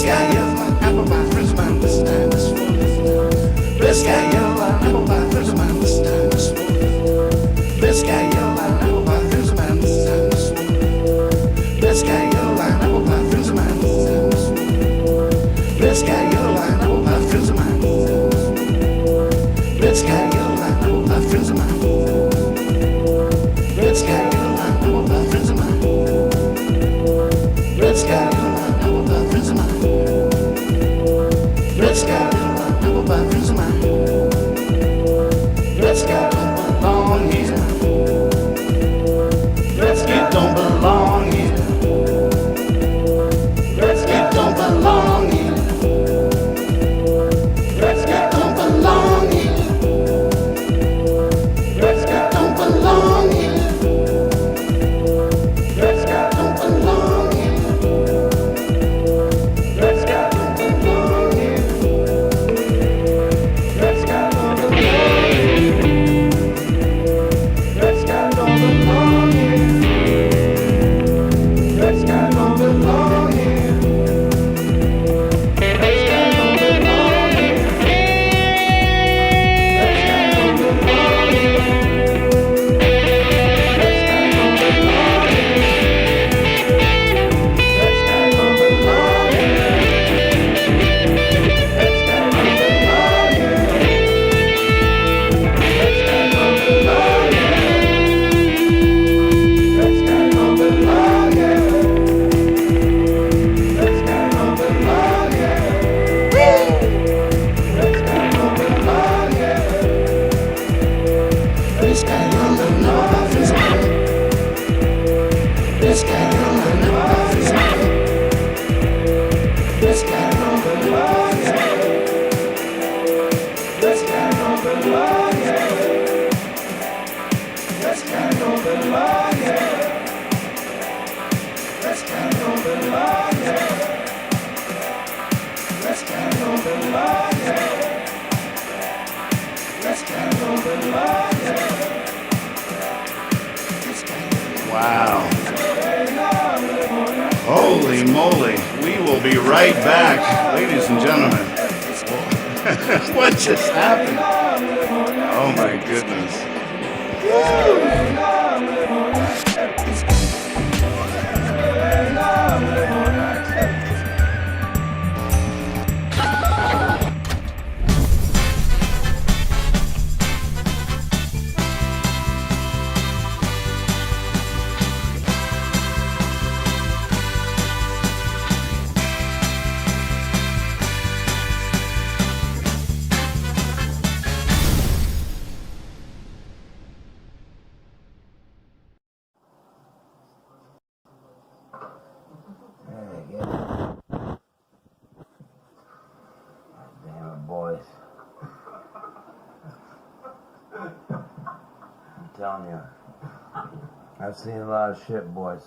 Speaker 11: sky yellow and apple pie, friends of mine, this time this fall. Red sky yellow and apple pie, friends of mine, this time this fall. Red sky yellow and apple pie, friends of mine, this time this fall. Red sky yellow and apple pie, friends of mine, this time this fall. Red sky yellow and apple pie, friends of mine. Red sky yellow and apple pie, friends of mine. Red sky yellow and apple pie, friends of mine. Red sky yellow and apple pie, friends of mine. Red sky yellow and apple pie, friends of mine. Red sky don't belong here. Red sky don't belong here. Red sky don't belong here. Red sky don't belong here. Red sky don't belong here. Red sky don't belong here. Red sky don't belong here. Red sky don't belong here. Red sky don't belong here. Red sky don't belong here. Red sky don't belong here. Red sky don't belong here. Red sky don't belong here. Red sky don't belong here. Red sky don't belong here. Red sky don't belong here. Red sky don't belong here. Red sky don't belong here. Red sky don't belong here. Red sky don't know about this man. Red sky don't know about this man. Red sky don't belong here. Red sky don't belong here. Red sky don't belong here. Red sky don't belong here. Red sky don't belong here. Red sky don't belong here.
Speaker 1: Wow. Holy moly. We will be right back, ladies and gentlemen. What just happened? Oh my goodness.
Speaker 11: Damn it, boys. I'm telling you, I've seen a lot of shit, boys.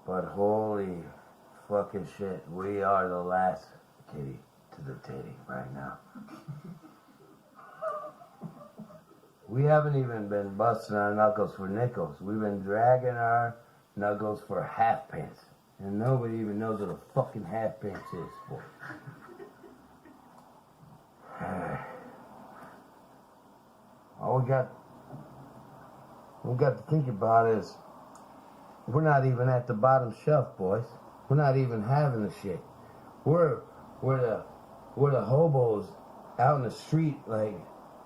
Speaker 11: But holy fucking shit, we are the last kitty to the titty right now. We haven't even been busting our knuckles for nickels. We've been dragging our knuckles for halfpence. And nobody even knows what a fucking halfpence is, boy. All we got to think about is we're not even at the bottom shelf, boys. We're not even having the shit. We're the hobos out in the street, like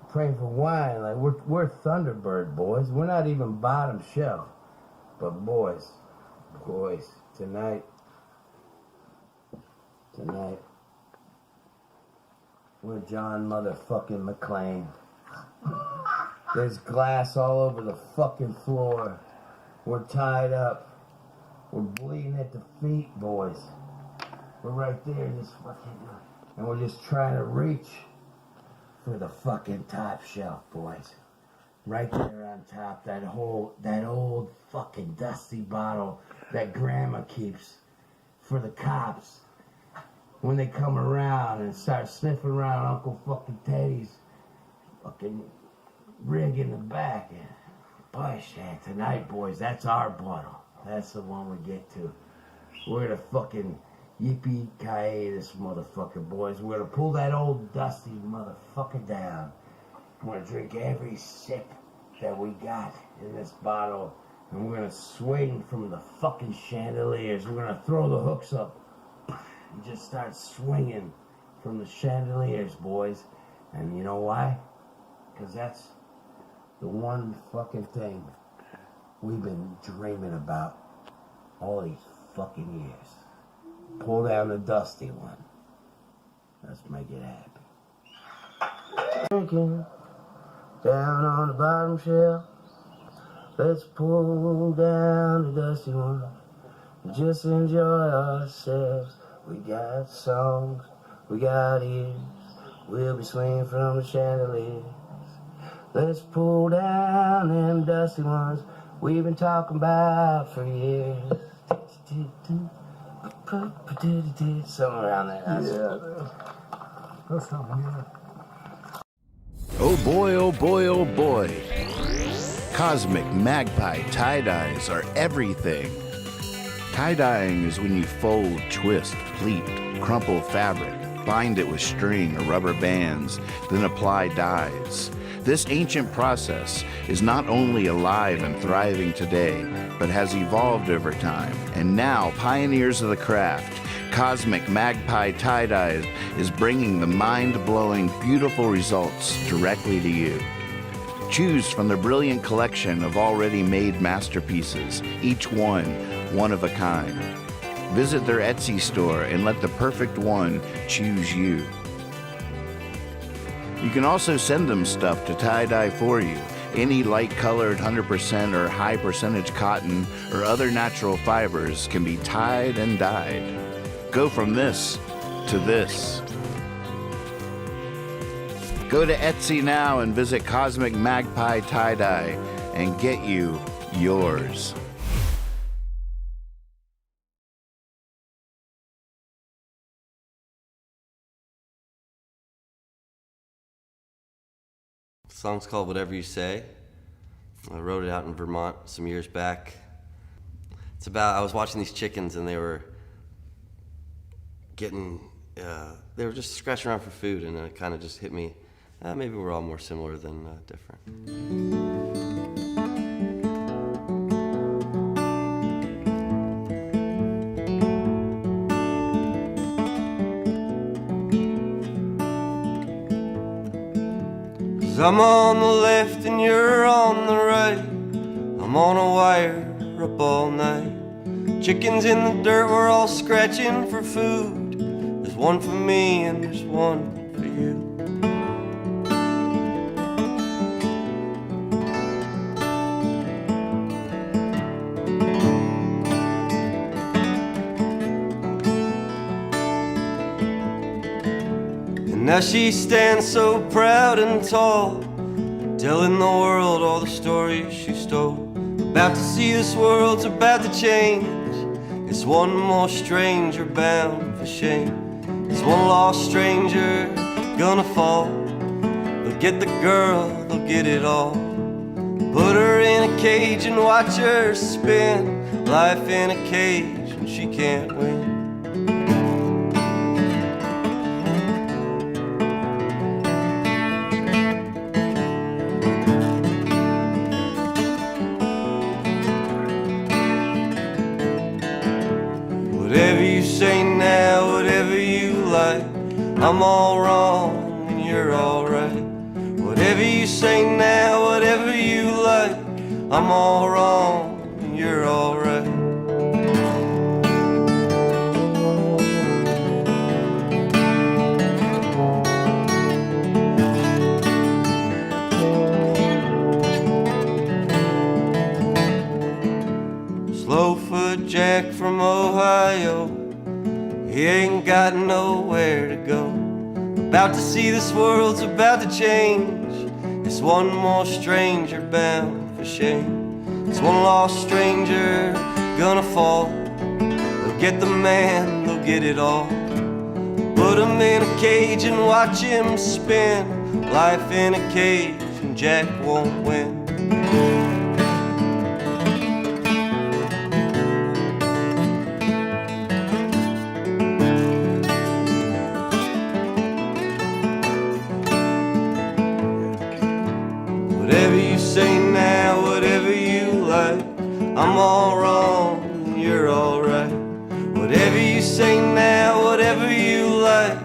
Speaker 11: praying for wine. Like we're Thunderbird, boys. We're not even bottom shelf. But boys, tonight, we're John motherfucking McClane. There's glass all over the fucking floor. We're tied up. We're bleeding at the feet, boys. We're right there, just fucking, and we're just trying to reach for the fucking top shelf, boys. Right there on top, that old fucking dusty bottle that Grandma keeps for the cops when they come around and start sniffing around Uncle fucking Teddy's fucking rig in the back. Boy, shit, tonight, boys, that's our bottle. That's the one we get to. We're gonna fucking
Speaker 14: Yippee-ki-yay, this motherfucker, boys. We're gonna pull that old dusty motherfucker down. We're gonna drink every sip that we got in this bottle, and we're gonna swing from the fucking chandeliers. We're gonna throw the hooks up and just start swinging from the chandeliers, boys. And you know why? Because that's the one fucking thing we've been dreaming about all these fucking years. Pull down the dusty one. Let's make it happen. Drinking down on the bottom shelf. Let's pull down the dusty one. Just enjoy ourselves. We got songs, we got ears. We'll be swinging from the chandeliers. Let's pull down them dusty ones we've been talking about for years. Somewhere around there. That's something, yeah.
Speaker 1: Oh boy, oh boy, oh boy. Cosmic magpie tie-dyes are everything. Tie-dyeing is when you fold, twist, pleat, crumple fabric, bind it with string or rubber bands, then apply dyes. This ancient process is not only alive and thriving today, but has evolved over time. And now, pioneers of the craft, Cosmic Magpie Tie-Dyes is bringing the mind-blowing, beautiful results directly to you. Choose from the brilliant collection of already made masterpieces, each one of a kind. Visit their Etsy store and let the perfect one choose you. You can also send them stuff to tie-dye for you. Any light-colored 100% or high percentage cotton or other natural fibers can be tied and dyed. Go from this to this. Go to Etsy now and visit Cosmic Magpie Tie-Dye and get you yours.
Speaker 15: The song's called Whatever You Say. I wrote it out in Vermont some years back. It's about, I was watching these chickens and they were they were just scratching around for food, and it kind of just hit me, maybe we're all more similar than different. I'm on the left and you're on the right. I'm on a wire up all night. Chickens in the dirt, we're all scratching for food. There's one for me and there's one for you. And now she stands so proud and tall, telling the world all the stories she stole. About to see this world's about to change. It's one more stranger bound for shame. It's one lost stranger gonna fall. They'll get the girl, they'll get it all. Put her in a cage and watch her spin. Life in a cage and she can't win. Whatever you say now, whatever you like, I'm all wrong and you're all right. Whatever you say now, whatever you like, I'm all wrong and you're all right. Slowfoot Jack from Ohio, he ain't got nowhere to go. About to see this world's about to change. It's one more stranger bound for shame. It's one lost stranger gonna fall. They'll get the man, they'll get it all. Put him in a cage and watch him spin. Life in a cage and Jack won't win. you say now, whatever you like, I'm all wrong, you're all right. Whatever you say now, whatever you like,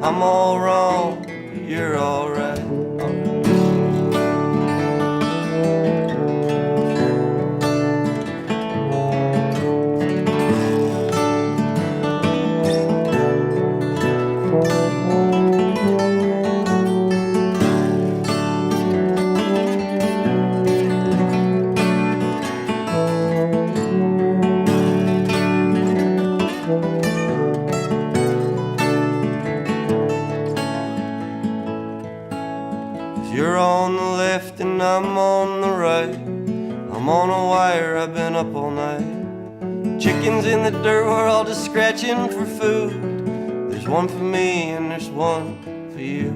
Speaker 15: I'm all wrong, you're all right. You're on the left and I'm on the right. I'm on a wire, I've been up all night. Chickens in the dirt, we're all just scratching for food. There's one for me and there's one for you.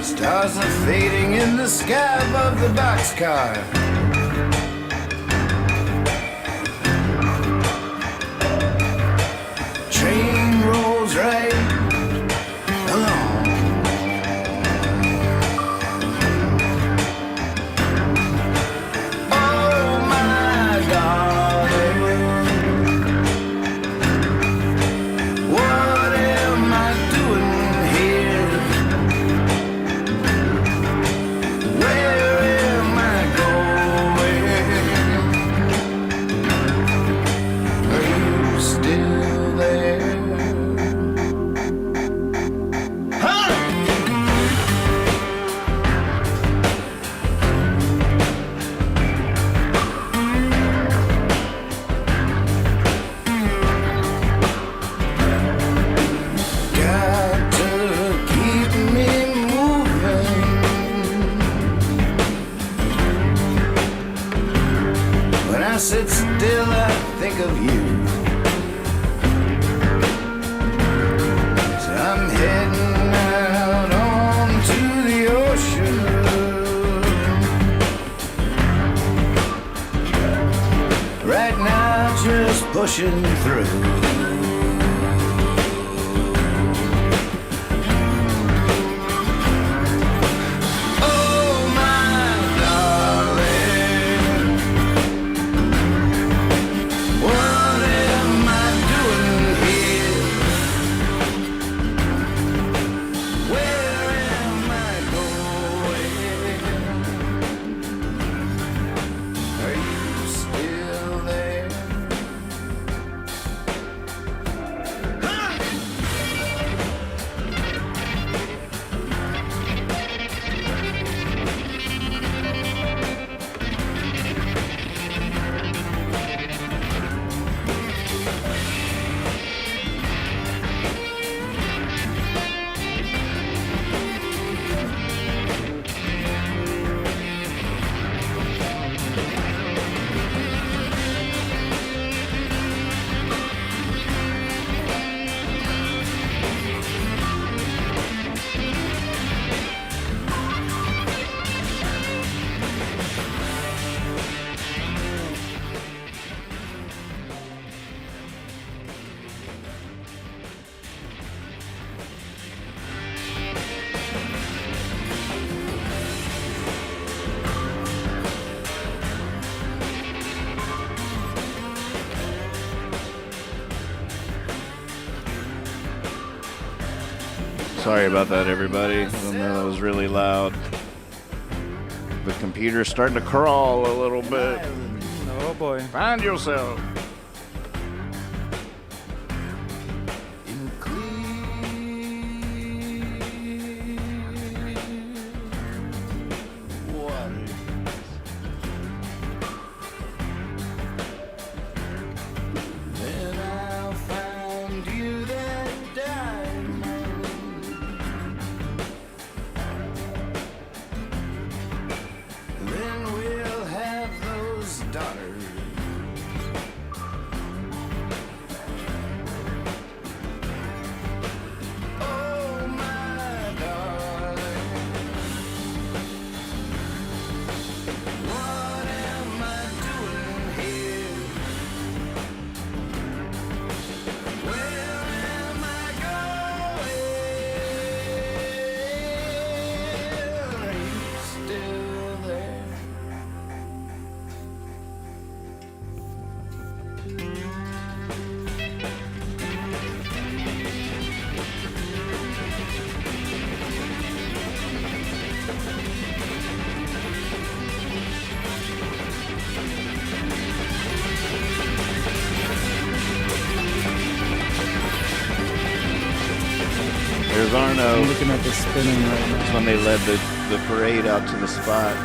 Speaker 11: Stars are fading in the sky above the boxcar. Train rolls right along. Oh my darling, what am I doing here? Where am I going? Are you still there? Huh? Got to keep me moving. When I sit still, I think of you. So I'm heading out onto the ocean. Right now, just pushing through. Oh my darling, what am I doing here? Where am I going? Are you still there?
Speaker 1: Sorry about that, everybody. I know that was really loud. The computer's starting to crawl a little bit.
Speaker 2: Oh boy.
Speaker 1: Find yourself. There's Arno.
Speaker 2: I'm looking at the spinning right now.
Speaker 1: That's when they led the parade out to the spot.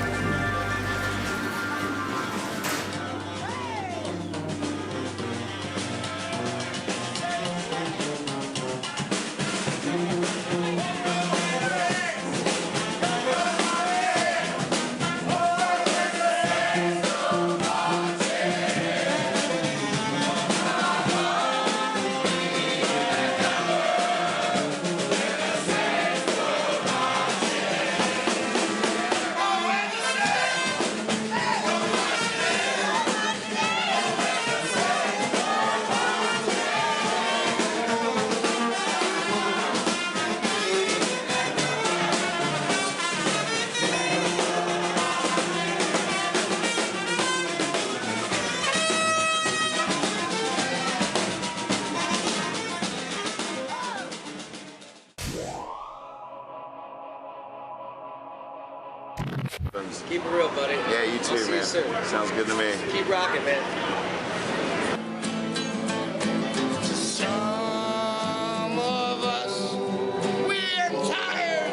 Speaker 16: Keep it real, buddy.
Speaker 1: Yeah, you too,
Speaker 16: I'll see
Speaker 1: man.
Speaker 16: you soon.
Speaker 1: Sounds good to me.
Speaker 16: Keep rocking, man.
Speaker 10: Some of us, we're tired.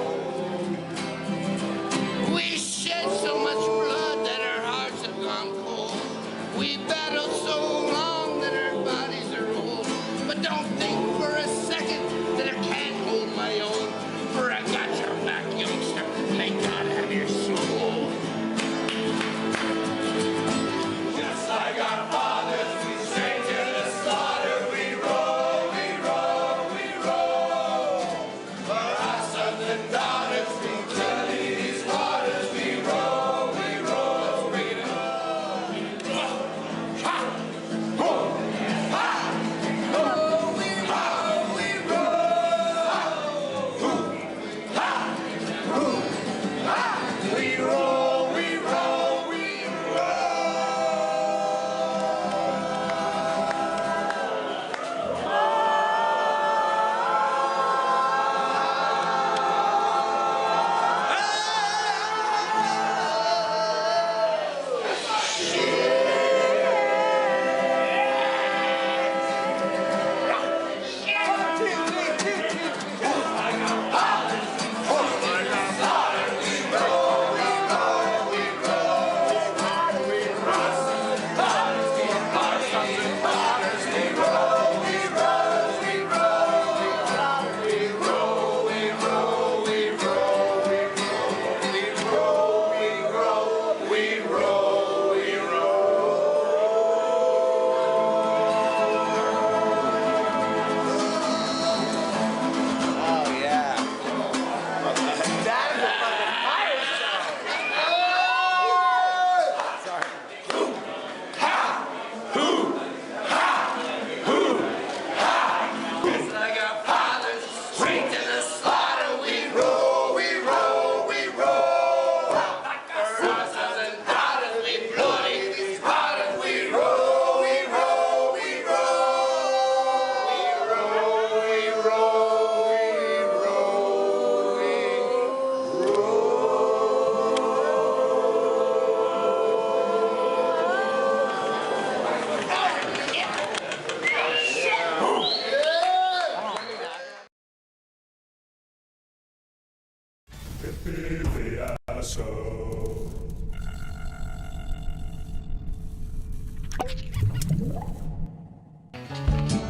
Speaker 10: We shed so much blood that our hearts have gone cold. We battled so long that our bodies are old. But don't think for a second that I can't hold my own. For I got your back, youngster. May God have your soul. Just like our fathers, we straight to the slaughter. We roll, we roll, we roll. For our sons and daughters, we journey these waters. We roll, we roll, we roll. Ha! Ho! Ha! Ho! We roll.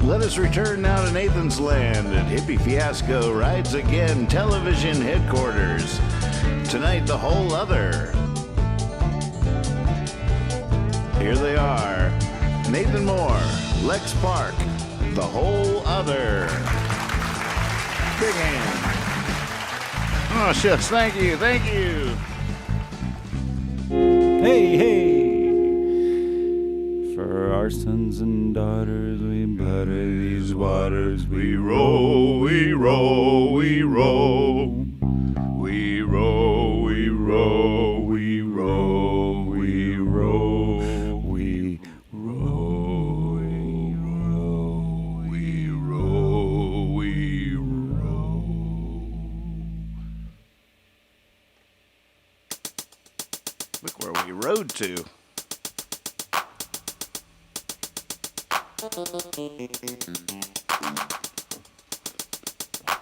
Speaker 1: Let us return now to Nathan's land at Hippie Fiasco Rides Again Television Headquarters. Tonight, the whole other. Here they are. Nathan Moore, Lex Park, the whole other. Big hand. Oh, shucks, thank you.
Speaker 2: Hey, hey. For our sons and daughters, we butter these waters. We row, we row, we row. We row, we row, we row, we row, we row, we row, we row, we row.
Speaker 1: Look where we rode to.
Speaker 2: What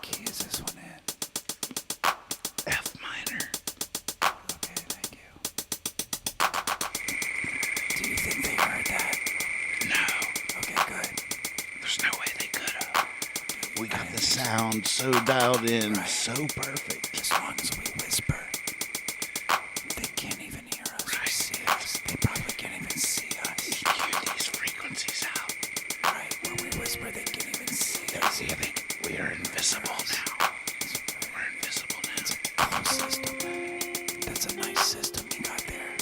Speaker 2: key is this one in?
Speaker 1: F minor.
Speaker 2: Okay, thank you. Do you think they heard that?
Speaker 1: No.
Speaker 2: Okay, good.
Speaker 1: There's no way they could have. We got the sound so dialed in, so perfect.
Speaker 2: As long as we whisper, they can't even hear us or see us. They probably can't even see us.
Speaker 1: Hear these frequencies out.
Speaker 2: Right, when we whisper, they can't even see us.
Speaker 1: We are invisible now. We're invisible now.
Speaker 2: It's a closed system. That's a nice system you got there.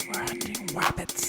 Speaker 2: We're hunting rabbits.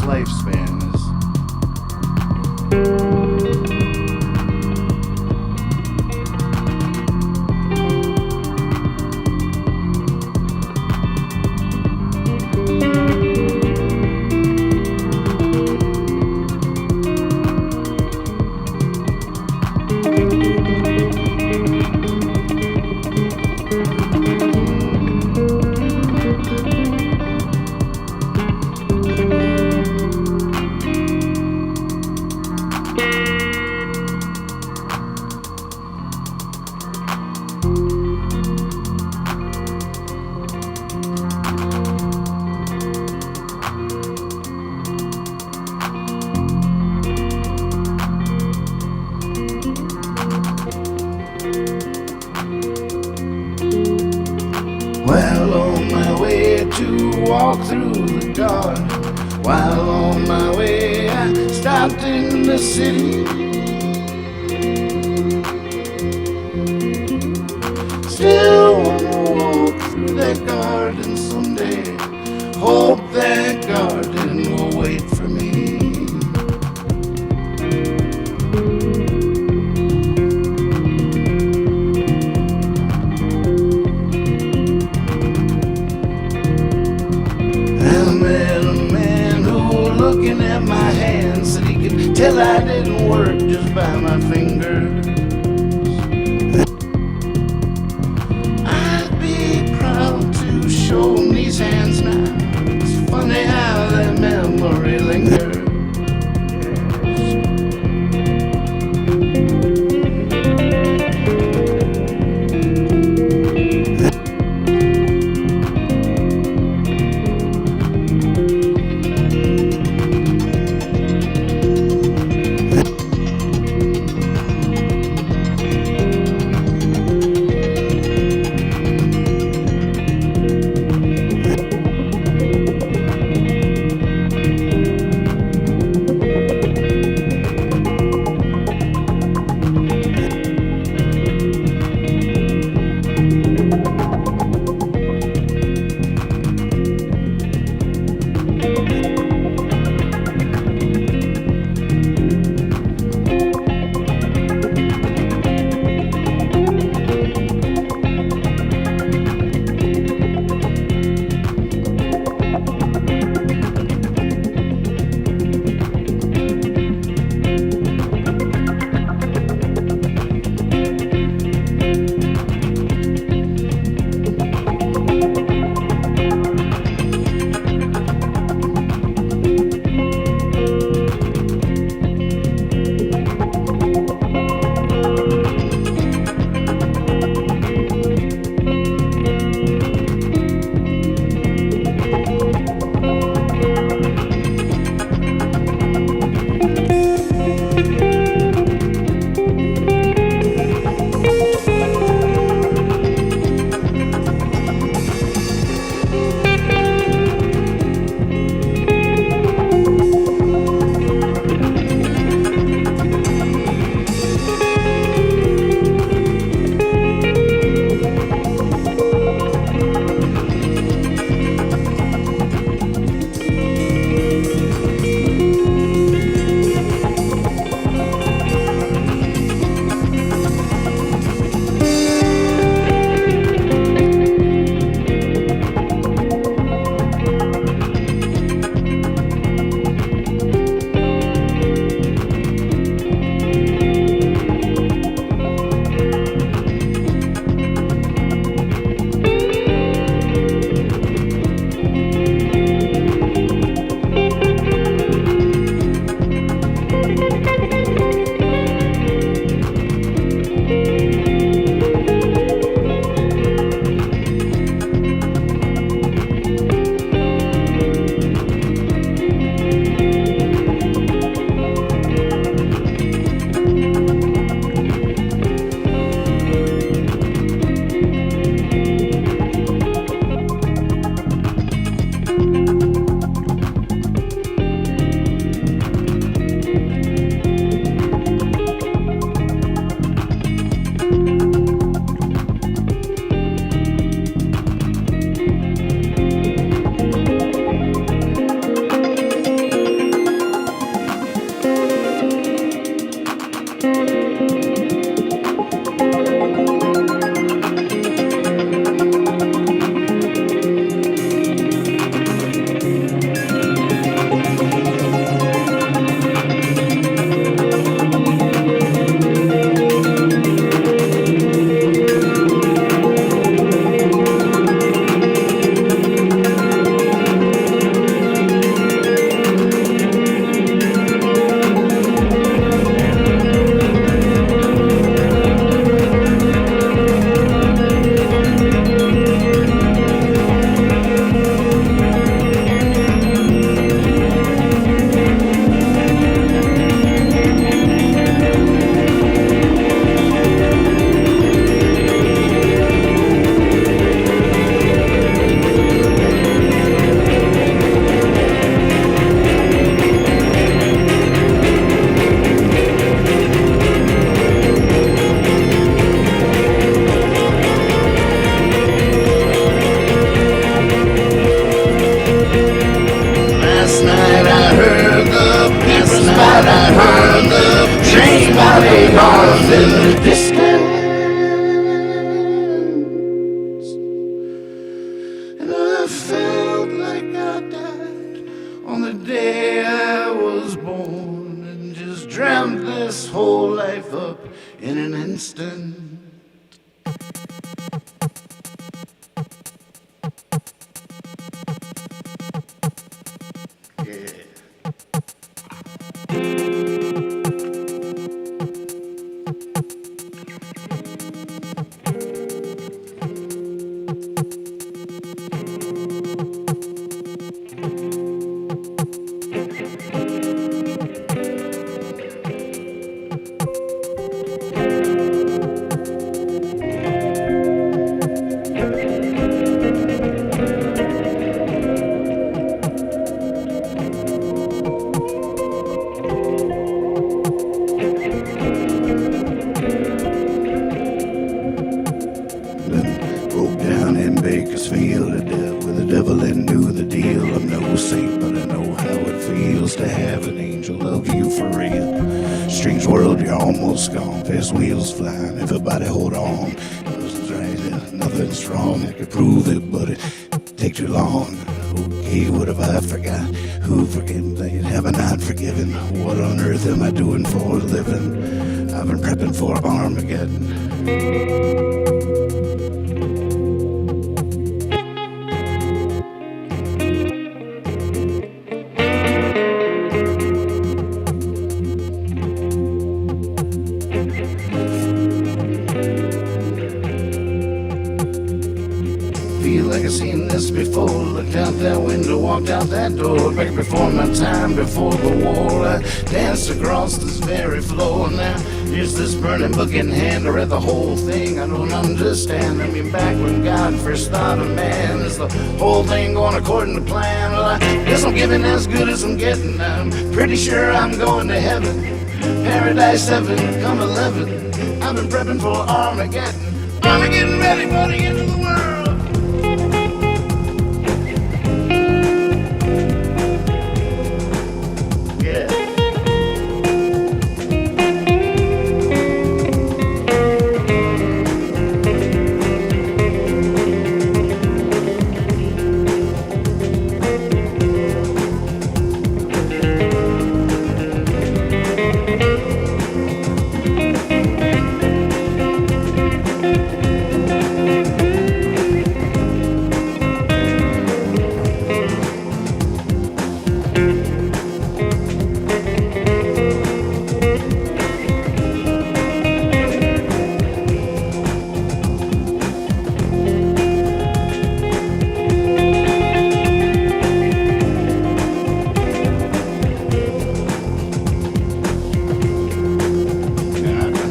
Speaker 1: lifespan is. walk through the dark. While on my way, I stopped in the city. Still wanna walk through that garden someday. Hope that garden will wait for me. I met a man who, looking at my hands, said he could tell I didn't work just by my fingers. I'd be proud to show him these hands now. It's funny how that memory lingers. I felt like I died on the day I was born, and just dreamt this whole life up in an instant. Broke down in Bakersfield, I dealt with the devil and knew the deal. I'm no saint, but I know how it feels to have an angel love you for real. Strange world, you're almost gone. Fast wheels flying, everybody hold on. Nothing's right, nothing's wrong. I could prove it, but it take too long. Okay, what have I forgot? Who forgiven? Have I not forgiven? What on earth am I doing for a living? I've been prepping for Armageddon. Feel like I've seen this before. Looked out that window, walked out that door. Back before my time, before the war, I danced across this very floor. Now here's this burning book in hand. I read the whole thing, I don't understand. I mean, back when God first thought of man, is the whole thing going according to plan? Well, I guess I'm giving as good as I'm getting. I'm pretty sure I'm going to heaven. Paradise heaven, come 11. I've been prepping for Armageddon. Armageddon ready for the end of the world.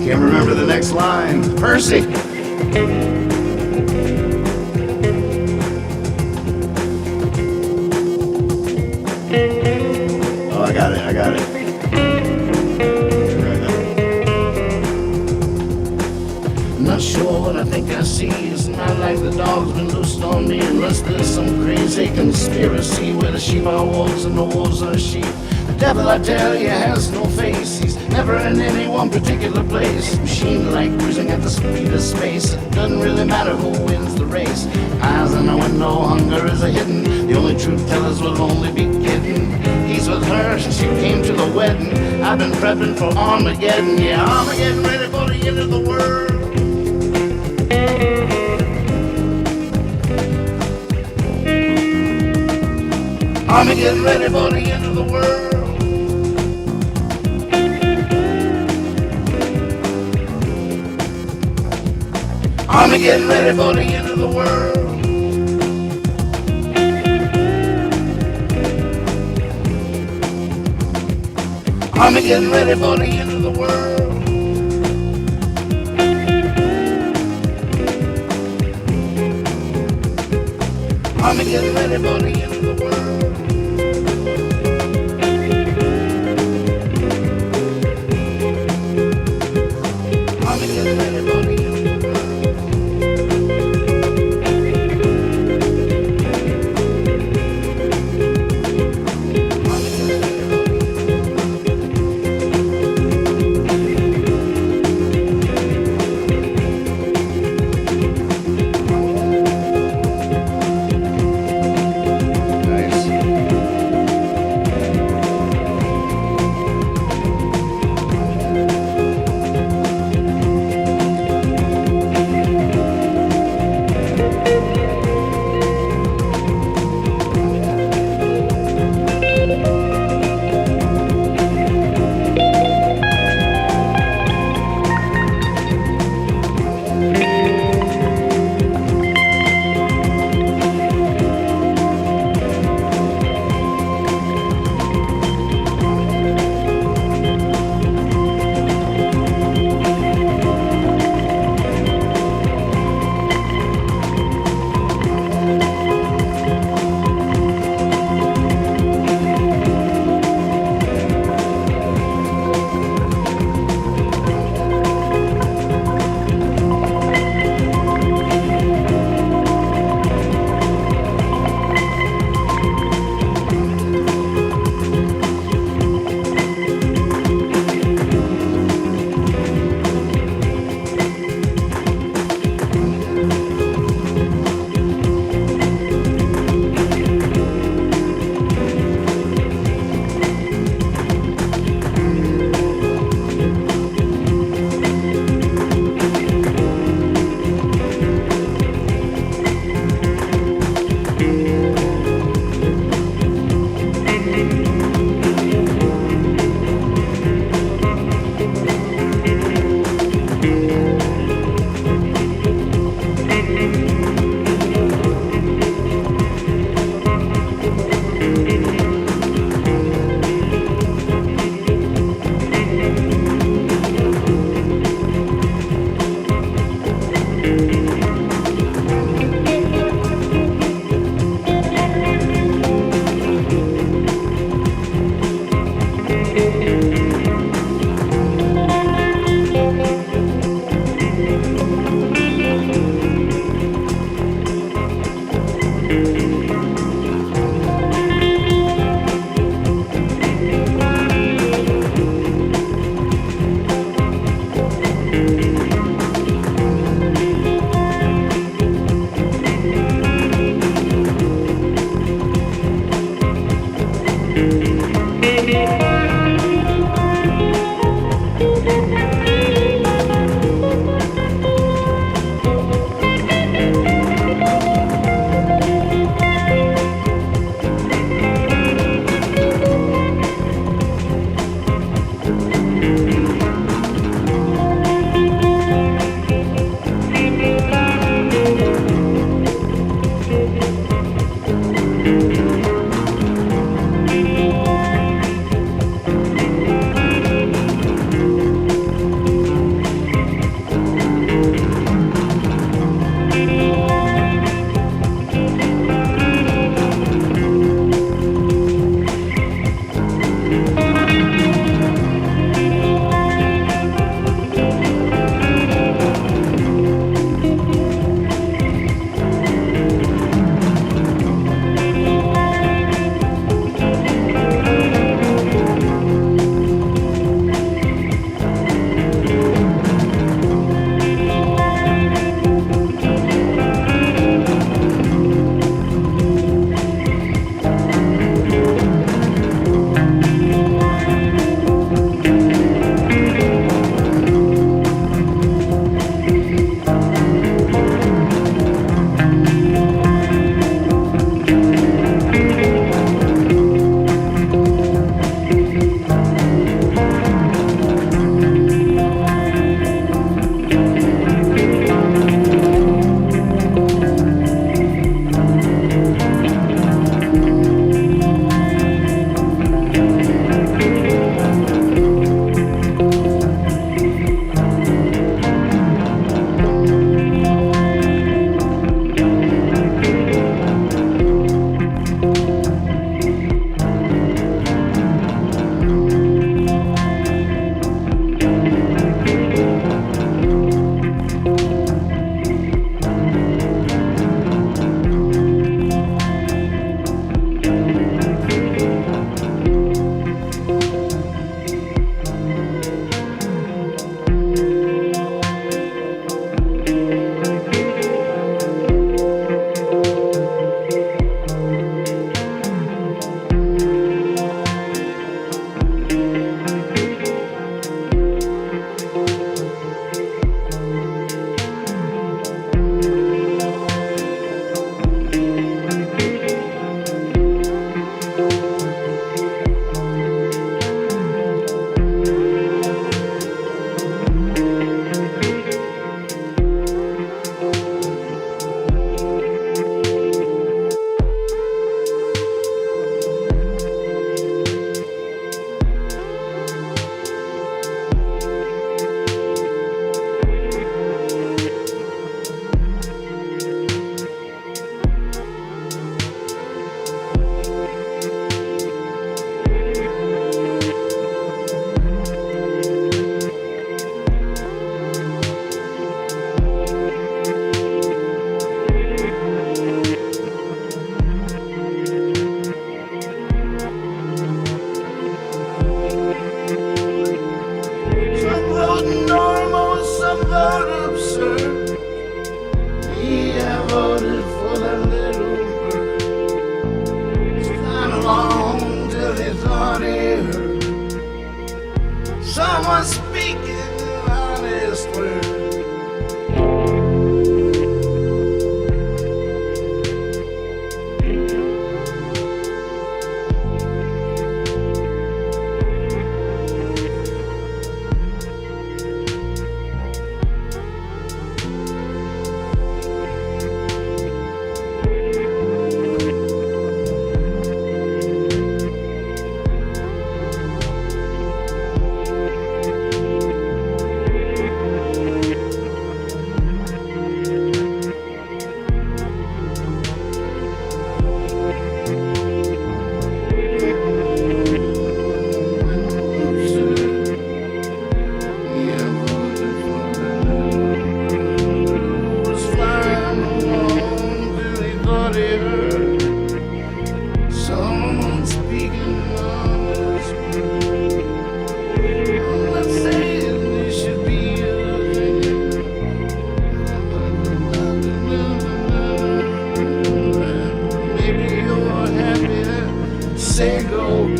Speaker 1: Can't remember the next line. Percy. Oh, I got it. Not sure what I think I see. It's not like the dog's been loosed on me, unless there's some crazy conspiracy where the sheep are wolves and the wolves are sheep. The devil, I tell you, has no face. He's never in any one particular place. Machine-like cruising at the speed of space. It doesn't really matter who wins the race. Eyes in the window, hunger is a hidden. The only truth tellers will only be kidding. He's with her, she came to the wedding. I've been prepping for Armageddon. Yeah, Armageddon ready for the end of the world. Armageddon ready for the end of the world. Armageddon ready for the end of the world. Armageddon ready for the end of the world. Armageddon ready for the end of the world. Armageddon ready for the end of the world.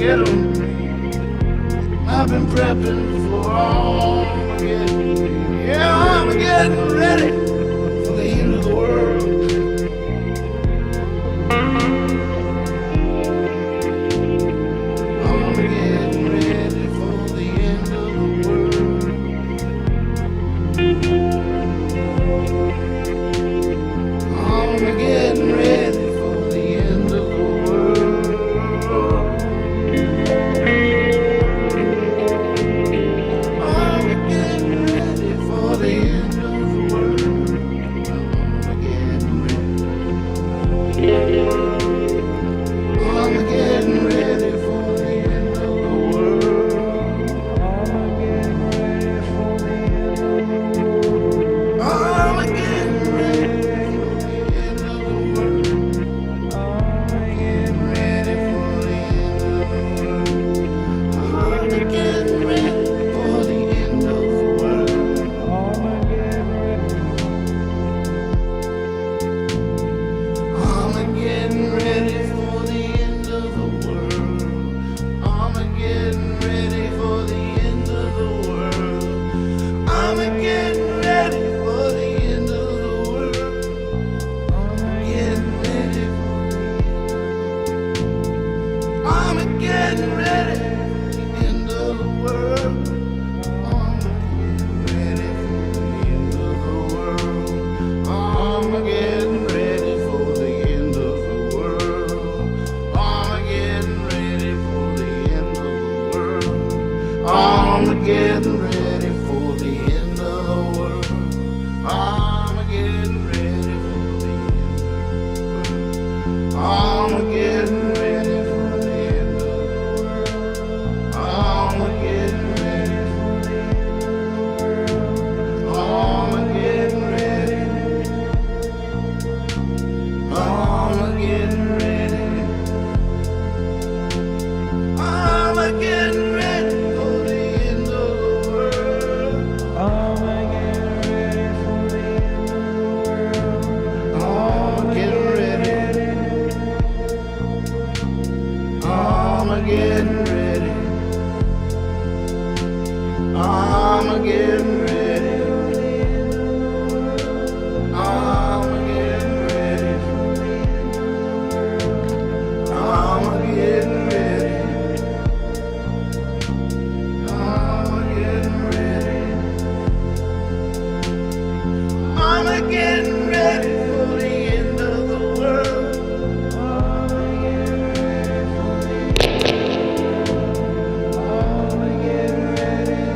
Speaker 10: get 'em. I've been prepping for Armageddon. Yeah, I'm getting ready for the end of the world. I'm getting ready for the end of the world. I'm getting ready for the end of the world. I'm getting ready for the end of the world. I'm getting ready. I'm getting ready for the end of the world. I'm getting ready for the end of the world. I'm getting ready for the end of the world. I'm getting ready for the end of the world. I'm getting ready for the end of the world. I'm getting ready. I'm getting ready for the end of the world. I'm getting ready for the end of the world. I'm getting ready for the end of the world. I'm getting ready for the end. I'm getting ready for the end of the world. I'm getting ready for the end of the world. I'm getting ready for the end of the world. I'm getting ready for the end of the world. I'm getting ready for the end of the world. I'm getting ready for the end. I'm getting ready for the end of the world. I'm getting ready for the end of the world. I'm getting ready. I'm getting ready. I'm getting ready for the end of the world. I'm getting ready for the end of the world. I'm getting ready. I'm getting ready. I'm getting ready. I'm getting ready. I'm getting ready. I'm getting ready. I'm getting ready for the end of the world. I'm getting ready for the end. I'm getting ready.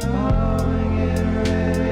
Speaker 10: I'm getting ready.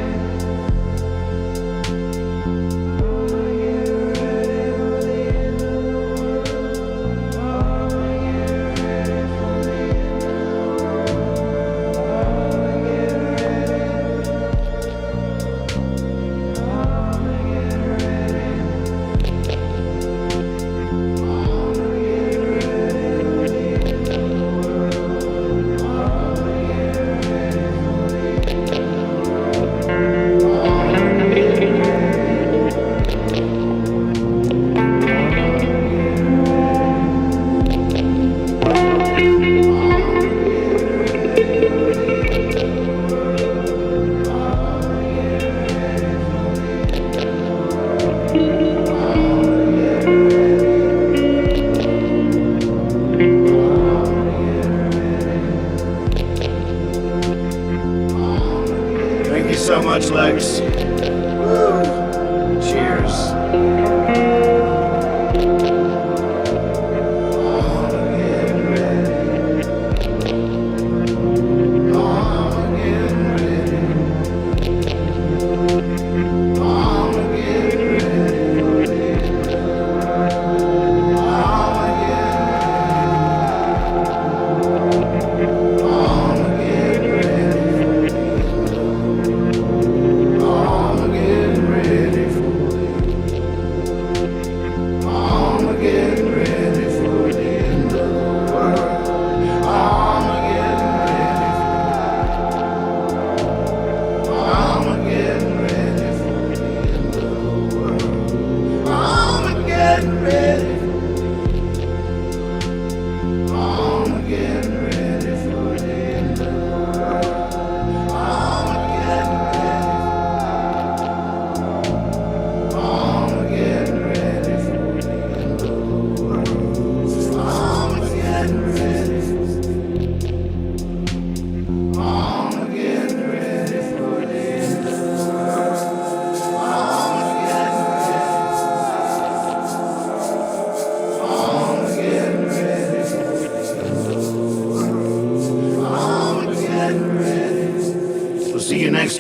Speaker 10: Thank you so much, Lex. Woo. Cheers.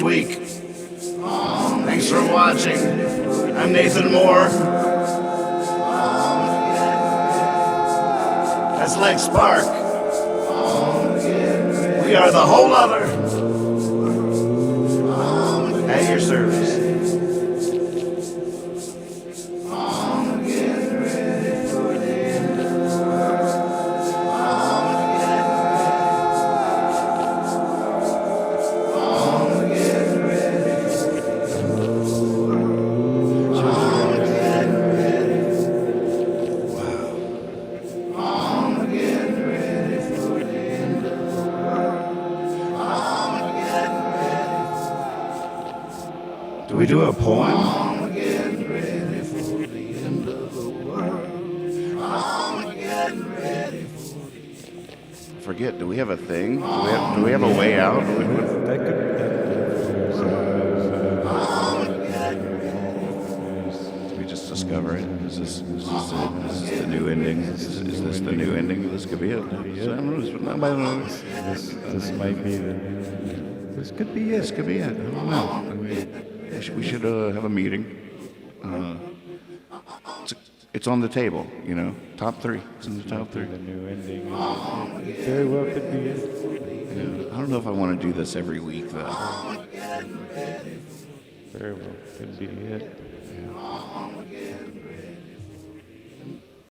Speaker 1: next week. Thanks for watching. I'm Nathan Moore. That's Lex Spark. We are the whole other. At your service. Do we do a poem? I'm getting ready for the end of the world. I'm getting ready for the... Forget, do we have a thing? Do we have a way out? Did we just discover it? Is this the new ending? Is this the new ending? This could be it. I don't know.
Speaker 2: This might be the. This could be it.
Speaker 1: This could be it. I don't know. We should have a meeting. It's on the table, you know. Top 3. It's in the top 3.
Speaker 2: The new ending. It very well could be it.
Speaker 1: Yeah. I don't know if I want to do this every week, though.
Speaker 2: Very well could be it.